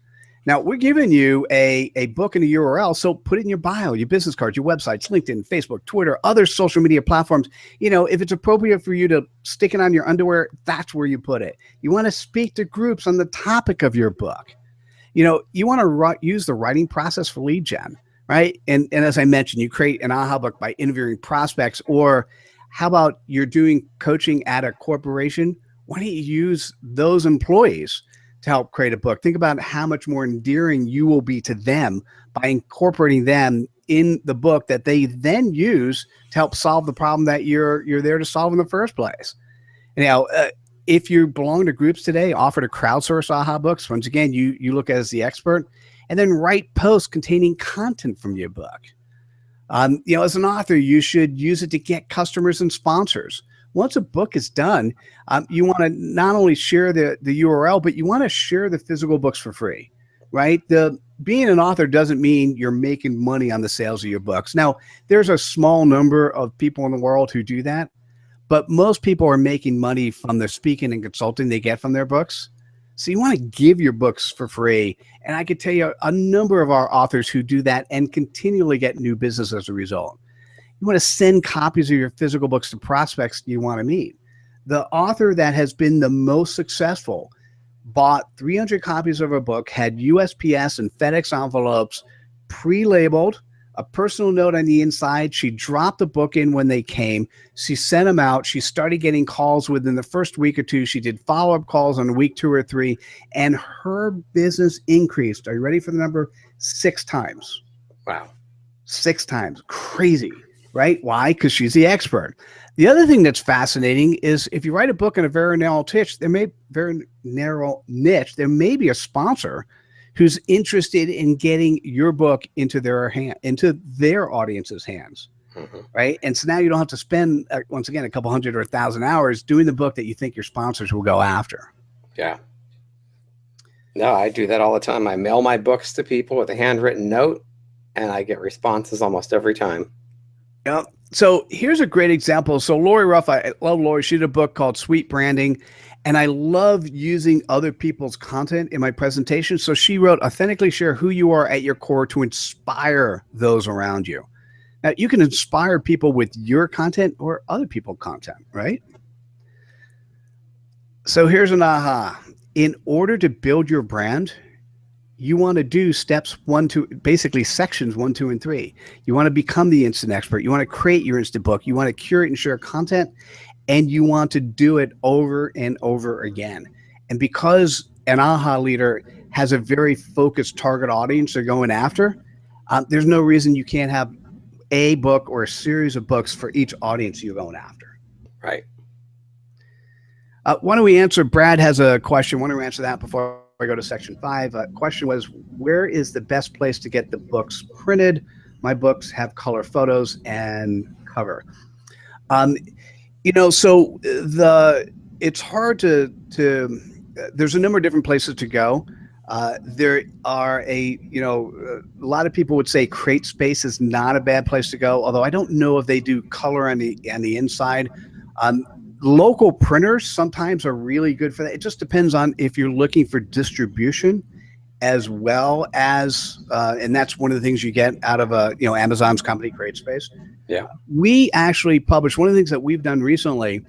Now, we're giving you a book and a URL, so put it in your bio, your business cards, your websites, LinkedIn, Facebook, Twitter, other social media platforms. If it's appropriate for you to stick it on your underwear, that's where you put it. You want to speak to groups on the topic of your book. You want to use the writing process for lead gen, right? And as I mentioned, you create an aha book by interviewing prospects, or how about you're doing coaching at a corporation? Why don't you use those employees to help create a book? Think about how much more endearing you will be to them by incorporating them in the book that they then use to help solve the problem that you're there to solve in the first place. Now, if you belong to groups today, offer to crowdsource aha books. Once again, you look as the expert, and then write posts containing content from your book. As an author, you should use it to get customers and sponsors. Once a book is done, you want to not only share the URL, but you want to share the physical books for free, right? Being an author doesn't mean you're making money on the sales of your books. Now, there's a small number of people in the world who do that, but most people are making money from the speaking and consulting they get from their books. So you want to give your books for free. And I could tell you a number of our authors who do that and continually get new business as a result. You want to send copies of your physical books to prospects you want to meet. The author that has been the most successful bought 300 copies of a book, had USPS and FedEx envelopes pre-labeled, a personal note on the inside. She dropped the book in when they came. She sent them out. She started getting calls within the first week or two. She did follow-up calls on week 2 or 3, and her business increased. Are you ready for the number? 6 times. Wow. 6 times. Crazy, right? Why? Because she's the expert. The other thing that's fascinating is if you write a book in a very narrow niche, there may be a sponsor who's interested in getting your book into their audience's hands, right? And so now you don't have to spend, once again, a couple hundred or 1,000 hours doing the book that you think your sponsors will go after. Yeah. No, I do that all the time. I mail my books to people with a handwritten note, and I get responses almost every time. Yep. So here's a great example. So Lori Ruff, I love Lori. She did a book called Sweet Branding, and I love using other people's content in my presentation. So she wrote, authentically share who you are at your core to inspire those around you. Now, you can inspire people with your content or other people's content, right? So here's an aha. In order to build your brand, you want to do steps 1, 2, basically sections 1, 2, and 3. You want to become the instant expert. You want to create your instant book. You want to curate and share content, and you want to do it over and over again. And because an aha leader has a very focused target audience they're going after, there's no reason you can't have a book or a series of books for each audience you're going after. Right. Why don't we answer? Brad has a question. Why don't we answer that before I go to section 5? Question was, where is the best place to get the books printed? My books have color photos and cover. So it's hard to there's a number of different places to go. There are a lot of people would say CreateSpace is not a bad place to go, although I don't know if they do color on the inside. Local printers sometimes are really good for that. It just depends on if you're looking for distribution as well as, and that's one of the things you get out of Amazon's company, CreateSpace. Yeah. We actually publish, one of the things that we've done recently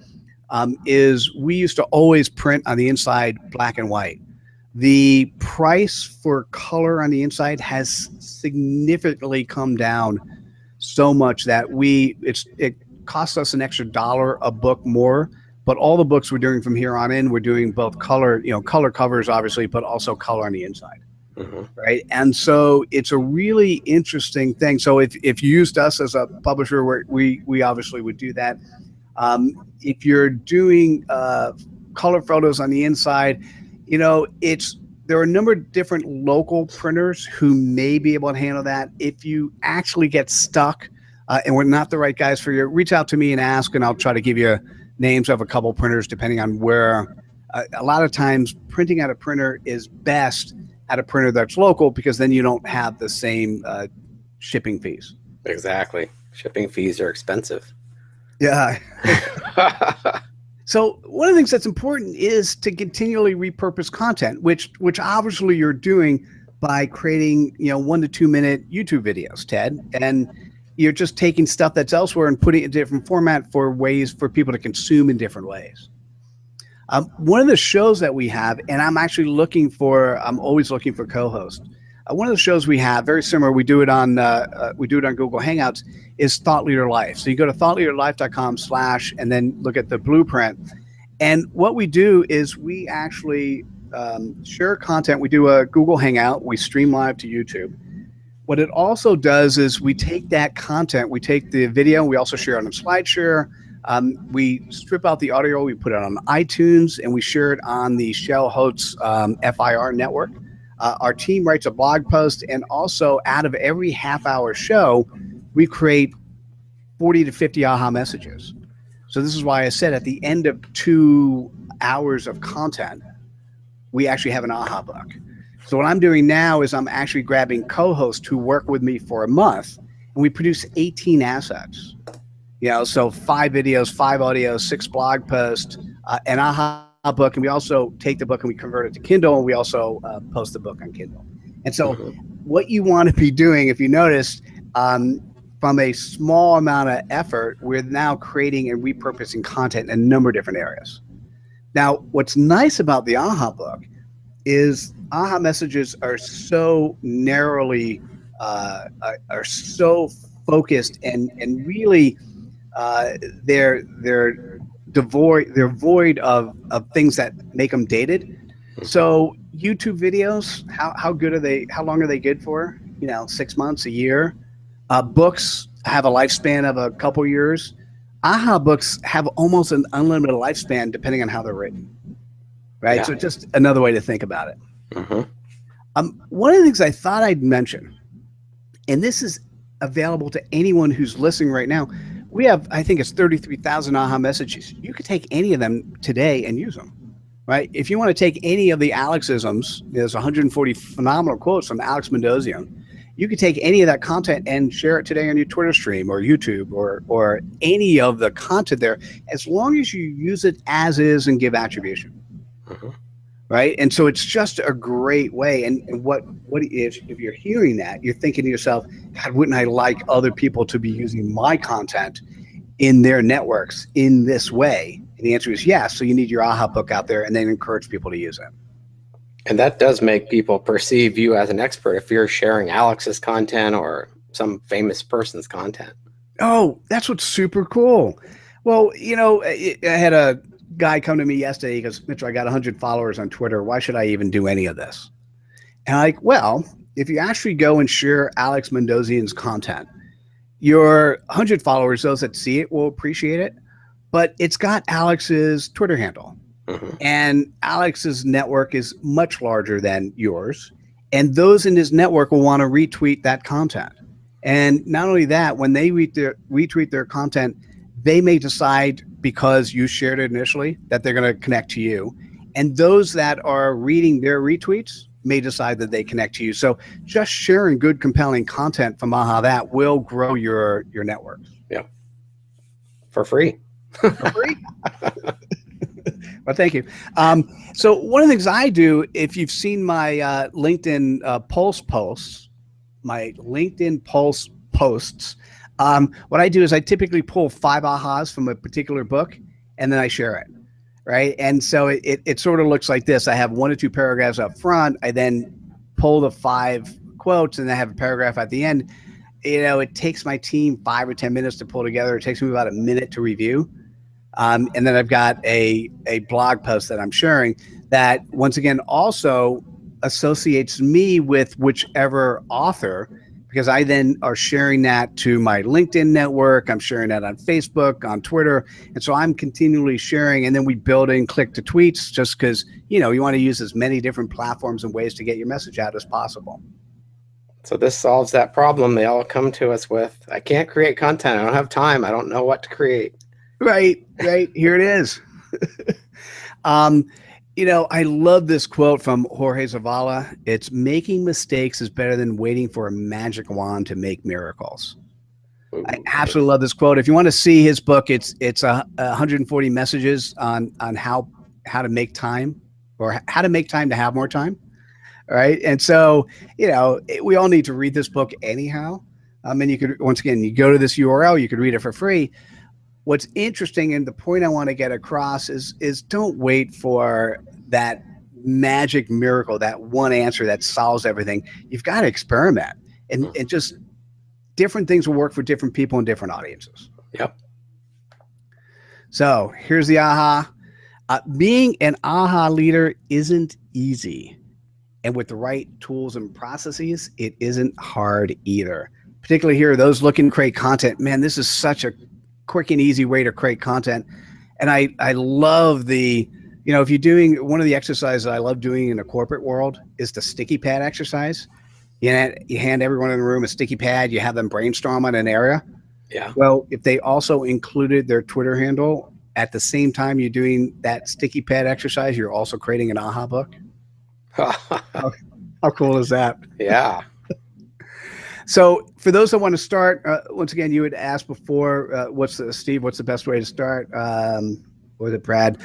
is we used to always print on the inside black and white. The price for color on the inside has significantly come down so much that it costs us an extra $1 a book more, but all the books we're doing from here on in, we're doing both color covers, obviously, but also color on the inside. Right. And so it's a really interesting thing. So if you used us as a publisher, we obviously would do that. If you're doing color photos on the inside, there are a number of different local printers who may be able to handle that. If you actually get stuck and we're not the right guys for you, reach out to me and ask, and I'll try to give you names of a couple printers depending on where. A lot of times printing at a printer is best at a printer that's local, because then you don't have the same shipping fees. Exactly. Shipping fees are expensive. Yeah. So one of the things that's important is to continually repurpose content, which obviously you're doing by creating, 1 to 2 minute YouTube videos, Ted, and you're just taking stuff that's elsewhere and putting it in a different format for ways for people to consume in different ways. One of the shows that we have, and I'm always looking for co-hosts. One of the shows we have, very similar, we do it on Google Hangouts, is Thought Leader Life. So you go to thoughtleaderlife.com/ and then look at the blueprint. And what we do is we actually share content. We do a Google Hangout. We stream live to YouTube. What it also does is we take that content, we take the video, we also share it on SlideShare. We strip out the audio, we put it on iTunes, and we share it on the Shell Holtz FIR network. Our team writes a blog post, and also out of every half-hour show, we create 40 to 50 aha messages. So this is why I said at the end of 2 hours of content, we actually have an aha book. So what I'm doing now is I'm actually grabbing co-hosts who work with me for a month, and we produce 18 assets. So 5 videos, 5 audios, 6 blog posts, an aha book, and we also take the book and we convert it to Kindle, and we also post the book on Kindle. And so what you want to be doing, if you notice, from a small amount of effort, we're now creating and repurposing content in a number of different areas. Now, what's nice about the aha book is aha messages are so narrowly, are so focused and really they're void of things that make them dated. So YouTube videos, how good are they? How long are they good for? 6 months, a year. Books have a lifespan of a couple years. Aha books have almost an unlimited lifespan depending on how they're written. Right. Yeah. So just another way to think about it. One of the things I thought I'd mention, and this is available to anyone who's listening right now, we have, I think it's 33,000 aha messages. You could take any of them today and use them, right? If you want to take any of the Alexisms, there's 140 phenomenal quotes from Alex Mendozian. You could take any of that content and share it today on your Twitter stream or YouTube or any of the content there, as long as you use it as is and give attribution. Right. And so it's just a great way. And what if you're hearing that, you're thinking to yourself, God, wouldn't I like other people to be using my content in their networks in this way? And the answer is yes. So you need your aha book out there and then encourage people to use it. And that does make people perceive you as an expert if you're sharing Alex's content or some famous person's content. Oh, that's what's super cool. Well, I had a guy come to me yesterday. He goes, Mitchell, I got 100 followers on Twitter. Why should I even do any of this? And I'm like, well, if you actually go and share Alex Mendozian's content, your 100 followers, those that see it will appreciate it, but it's got Alex's Twitter handle. And Alex's network is much larger than yours. And those in his network will want to retweet that content. And not only that, when they retweet their content, they may decide, because you shared it initially, that they're going to connect to you. And those that are reading their retweets may decide that they connect to you. So just sharing good, compelling content from Aha that will grow your network. Yeah. For free. For free? Well, thank you. So one of the things I do, if you've seen my LinkedIn Pulse posts, what I do is I typically pull 5 ahas from a particular book, and then I share it, right? And so it sort of looks like this. I have 1 or 2 paragraphs up front. I then pull the 5 quotes, and I have a paragraph at the end. It takes my team 5 or 10 minutes to pull together. It takes me about a minute to review. And then I've got a blog post that I'm sharing that, once again, also associates me with whichever author, because I then are sharing that to my LinkedIn network. I'm sharing that on Facebook, on Twitter. And so I'm continually sharing, and then we build in click to tweets just because, you want to use as many different platforms and ways to get your message out as possible. So this solves that problem they all come to us with. I can't create content. I don't have time. I don't know what to create. Right. Here it is. I love this quote from Jorge Zavala. It's making mistakes is better than waiting for a magic wand to make miracles. Ooh, I absolutely love this quote. If you want to see his book, it's 140 messages on how to make time, or how to make time to have more time. All right. And so, we all need to read this book anyhow. And you could, once again, you go to this URL, you could read it for free. What's interesting, and the point I want to get across is don't wait for that magic miracle, that one answer that solves everything. You've got to experiment, and just different things will work for different people and different audiences. Yep. So here's the aha. Being an aha leader isn't easy. And with the right tools and processes, it isn't hard either. Particularly here, those looking to create content. Man, this is such a quick and easy way to create content. And I love the, if you're doing one of the exercises I love doing in the corporate world is the sticky pad exercise. You hand everyone in the room a sticky pad, you have them brainstorm on an area. Yeah. Well, if they also included their Twitter handle at the same time you're doing that sticky pad exercise, you're also creating an aha book. How cool is that? Yeah. So for those that want to start, once again, you had asked before, what's the best way to start? Was it Brad?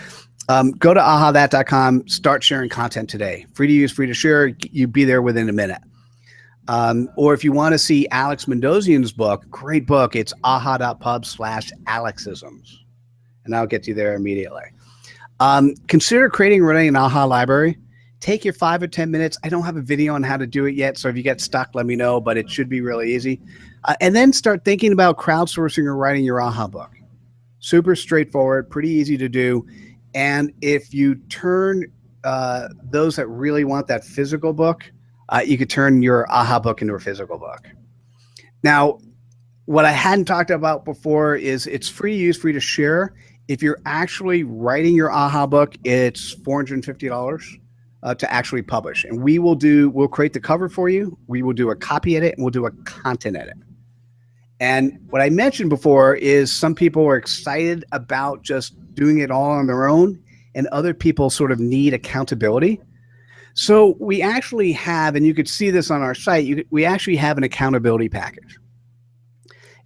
Go to ahathat.com, start sharing content today. Free to use, free to share. You'd be there within a minute. Or if you want to see Alex Mendozian's book, great book. It's aha.pub/Alexisms. And I'll get you there immediately. Consider creating and running an aha library. Take your 5 or 10 minutes. I don't have a video on how to do it yet, so if you get stuck, let me know, but it should be really easy. And then start thinking about crowdsourcing or writing your aha book. Super straightforward, pretty easy to do. And if you turn those that really want that physical book, you could turn your aha book into a physical book. Now, what I hadn't talked about before is it's free to use, free to share. If you're actually writing your aha book, it's $450. To actually publish. And we'll create the cover for you. We will do a copy edit and we'll do a content edit. And what I mentioned before is some people are excited about just doing it all on their own, and other people sort of need accountability. So we actually have, and you could see this on our site, we actually have an accountability package.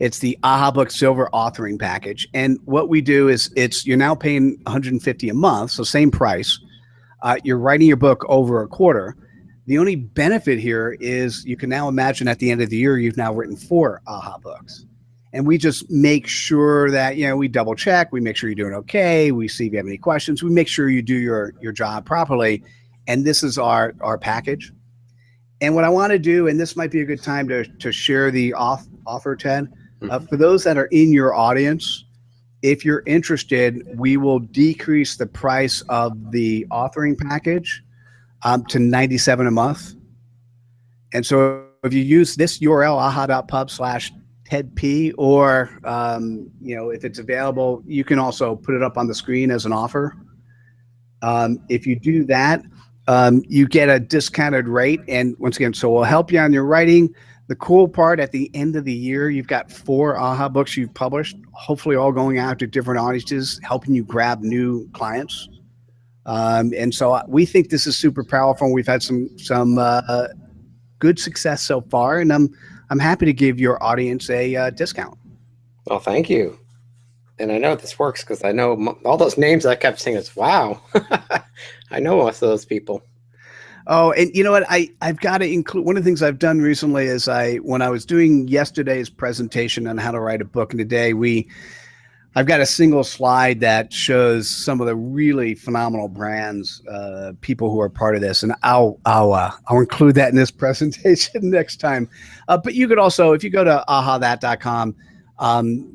It's the Aha Book Silver Authoring Package. And what we do is you're now paying $150 a month, so same price. You're writing your book over a quarter. The only benefit here is you can now imagine at the end of the year, you've now written 4 aha books. And we just make sure that, we double check, we make sure you're doing okay. We see if you have any questions. We make sure you do your job properly. And this is our package. And what I want to do, and this might be a good time to share the offer, Ted, for those that are in your audience. If you're interested, we will decrease the price of the authoring package to $97 a month. And so if you use this URL, aha.pub/TedP, or, if it's available, you can also put it up on the screen as an offer. If you do that, you get a discounted rate. And once again, so we'll help you on your writing. The cool part, at the end of the year, you've got 4 aha books you've published, hopefully all going out to different audiences, helping you grab new clients. And so we think this is super powerful. We've had some good success so far, and I'm happy to give your audience a discount. Well, thank you. And I know this works because I know all those names I kept saying. It's wow. I know most of those people. Oh, and you know what? I've got to include, one of the things I've done recently is when I was doing yesterday's presentation on how to write a book, and today I've got a single slide that shows some of the really phenomenal brands, people who are part of this, and I'll include that in this presentation next time. But you could also, if you go to ahathat.com,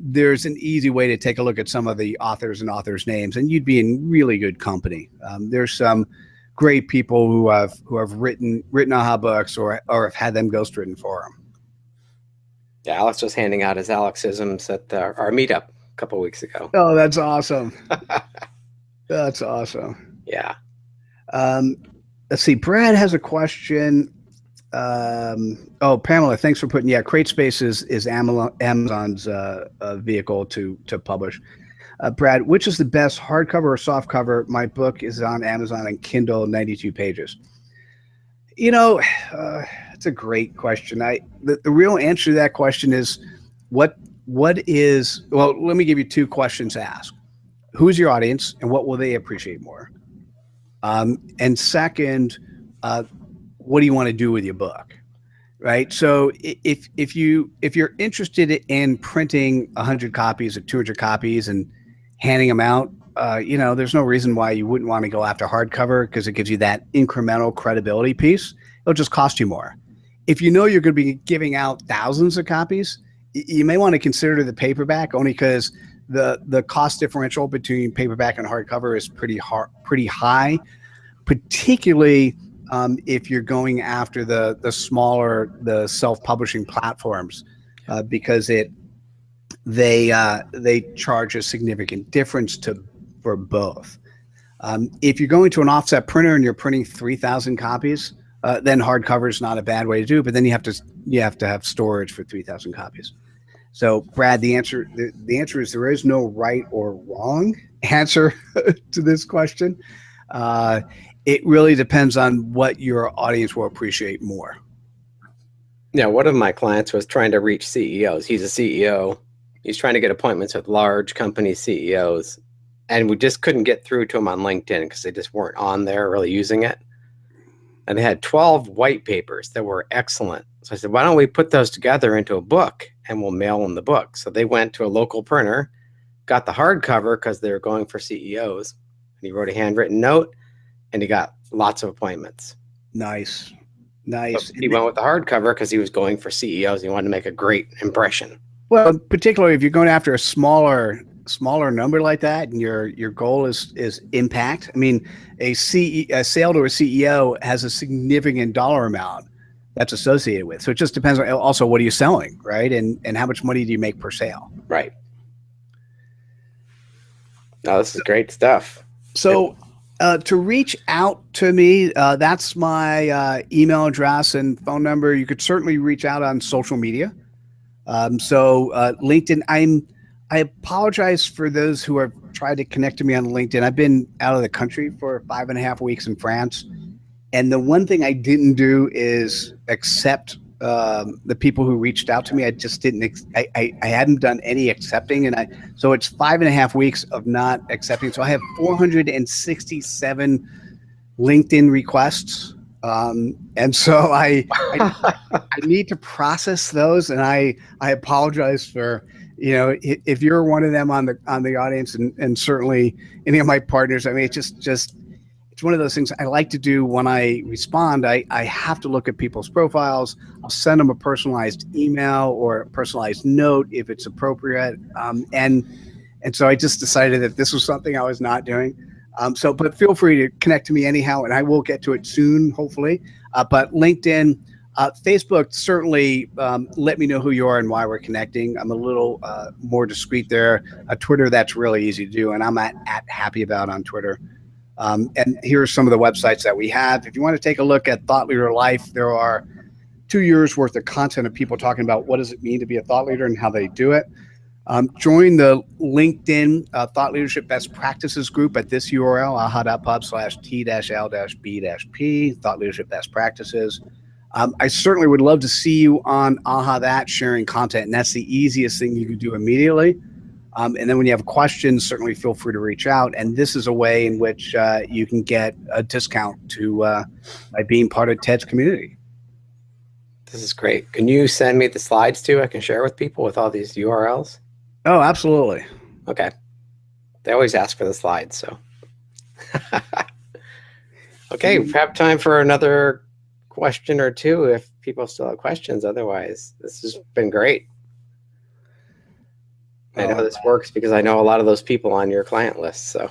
there's an easy way to take a look at some of the authors' names, and you'd be in really good company. There's some great people who have written aha books or have had them ghostwritten for them. Yeah, Alex was handing out his Alexisms at our meetup a couple weeks ago. Oh, that's awesome. That's awesome. Yeah. Let's see. Brad has a question. Oh, Pamela, thanks for putting. Yeah, CreateSpace is Amazon's vehicle to publish. Brad, which is the best, hardcover or softcover? My book is on Amazon and Kindle, 92 pages. You know, it's a great question. The real answer to that question is what is, well, let me give you two questions to ask. Who's your audience and what will they appreciate more? And second, what do you want to do with your book? Right. So if you're interested in printing 100 copies or 200 copies and handing them out, there's no reason why you wouldn't want to go after hardcover, because it gives you that incremental credibility piece. It'll just cost you more. If you know you're going to be giving out thousands of copies, you may want to consider the paperback, only because the cost differential between paperback and hardcover is pretty high, particularly if you're going after the smaller, the self-publishing platforms, because they charge a significant difference for both. If you're going to an offset printer and you're printing 3,000 copies, then hardcover is not a bad way to do it. But then you have to have storage for 3,000 copies. So, Brad, the answer is there is no right or wrong answer to this question. It really depends on what your audience will appreciate more. Yeah, one of my clients was trying to reach CEOs. He's a CEO. He's trying to get appointments with large company CEOs, and we just couldn't get through to him on LinkedIn because they just weren't on there really using it. And they had 12 white papers that were excellent. So I said, why don't we put those together into a book and we'll mail them the book? So they went to a local printer, got the hardcover because they were going for CEOs, and he wrote a handwritten note, and he got lots of appointments. Nice. So he went with the hardcover because he was going for CEOs. He wanted to make a great impression. Well, particularly if you're going after a smaller number like that, and your goal is impact. I mean, a sale to a CEO has a significant dollar amount that's associated with. So it just depends on also what are you selling, right? And how much money do you make per sale? Right. No, this is great stuff. So to reach out to me, that's my email address and phone number. You could certainly reach out on social media. LinkedIn, I apologize for those who have tried to connect to me on LinkedIn. I've been out of the country for 5.5 weeks in France. And the one thing I didn't do is accept the people who reached out to me. I just didn't, I hadn't done any accepting. So it's 5.5 weeks of not accepting. So I have 467 LinkedIn requests. And so I need to process those. And I apologize for, if you're one of them on the audience, and certainly any of my partners. I mean, it's just it's one of those things I like to do when I respond. I have to look at people's profiles. I'll send them a personalized email or a personalized note if it's appropriate. And so I just decided that this was something I was not doing. But feel free to connect to me anyhow, and I will get to it soon, hopefully. But LinkedIn, Facebook, certainly let me know who you are and why we're connecting. I'm a little more discreet there. Twitter, that's really easy to do, and I'm at Happy About on Twitter. And here are some of the websites that we have. If you want to take a look at Thought Leader Life, there are 2 years worth of content of people talking about what does it mean to be a thought leader and how they do it. Join the LinkedIn Thought Leadership Best Practices group at this URL, aha.pub/t-l-b-p, Thought Leadership Best Practices. I certainly would love to see you on AHA That, sharing content, and that's the easiest thing you can do immediately. And then when you have questions, certainly feel free to reach out. And this is a way in which you can get a discount by being part of Ted's community. This is great. Can you send me the slides too? I can share with people with all these URLs. Oh, absolutely. Okay. They always ask for the slides, so. Okay, we have time for another question or two if people still have questions. Otherwise, this has been great. I know this works because I know a lot of those people on your client list. So,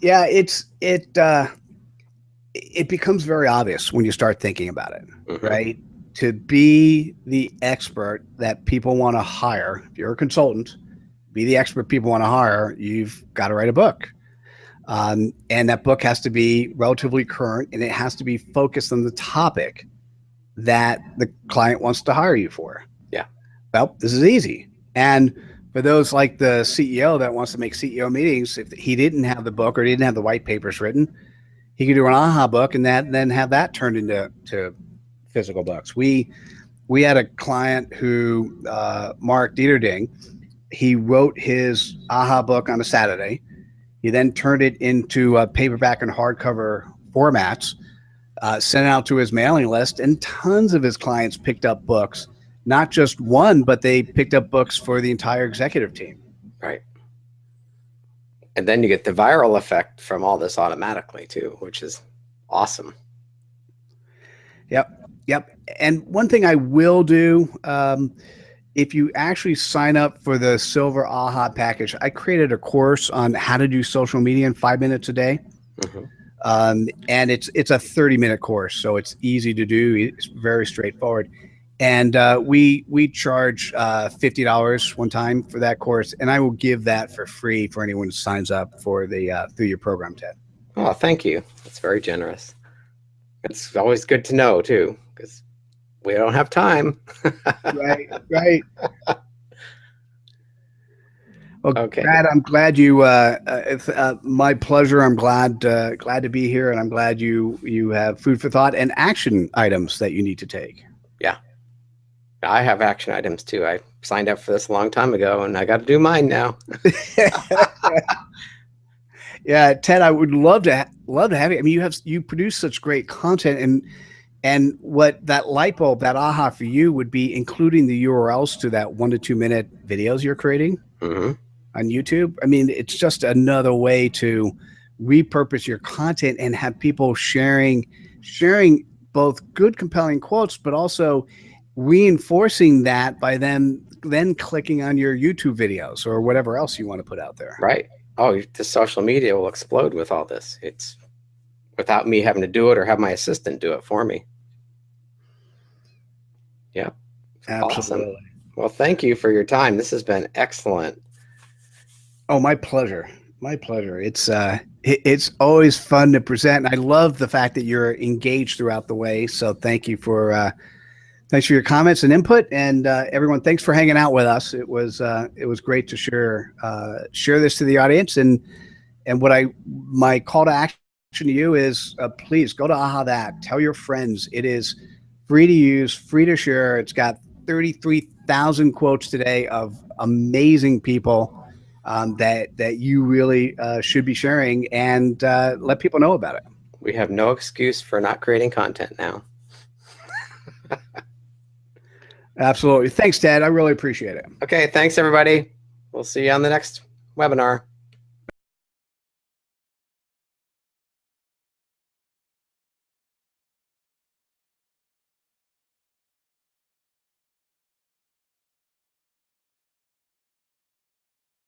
yeah, it becomes very obvious when you start thinking about it, right? to be the expert that people want to hire. If you're a consultant, be the expert people want to hire, you've got to write a book. And that book has to be relatively current, and it has to be focused on the topic that the client wants to hire you for. Yeah. Well, this is easy. And for those like the CEO that wants to make CEO meetings, if he didn't have the book or didn't have the white papers written, he could do an AHA book and then have that turned into physical books. We had a client who, Mark Dieterding, he wrote his AHA book on a Saturday. He then turned it into paperback and hardcover formats, sent it out to his mailing list, and tons of his clients picked up books. Not just one, but they picked up books for the entire executive team. Right. And then you get the viral effect from all this automatically too, which is awesome. Yep. And one thing I will do, if you actually sign up for the Silver AHA package, I created a course on how to do social media in 5 minutes a day. Mm-hmm. And it's a 30-minute course, so it's easy to do. It's very straightforward. And we charge $50 one time for that course, and I will give that for free for anyone who signs up for the through your program, Ted. Oh, thank you. That's very generous. It's always good to know too, because we don't have time. Right. Well, okay. Brad, I'm glad you. It's my pleasure. I'm glad to be here, and I'm glad you have food for thought and action items that you need to take. Yeah. I have action items too. I signed up for this a long time ago, and I got to do mine now. Yeah, Ted, I would love to have you. I mean, you produce such great content, and what that light bulb, that aha for you would be including the URLs to that 1 to 2 minute videos you're creating on YouTube. I mean, it's just another way to repurpose your content and have people sharing both good, compelling quotes, but also reinforcing that by them then clicking on your YouTube videos or whatever else you want to put out there. Right. Oh, the social media will explode with all this. It's without me having to do it or have my assistant do it for me. Yeah. Absolutely. Awesome. Well, thank you for your time. This has been excellent. Oh, my pleasure. My pleasure. It's always fun to present. I love the fact that you're engaged throughout the way. So thank you for thanks for your comments and input, and everyone, thanks for hanging out with us. It was great to share this to the audience, and my call to action to you is please go to AHA That. Tell your friends. It is free to use, free to share. It's got 33,000 quotes today of amazing people that you really should be sharing, and let people know about it. We have no excuse for not creating content now. Absolutely. Thanks, Ted. I really appreciate it. Okay. Thanks, everybody. We'll see you on the next webinar.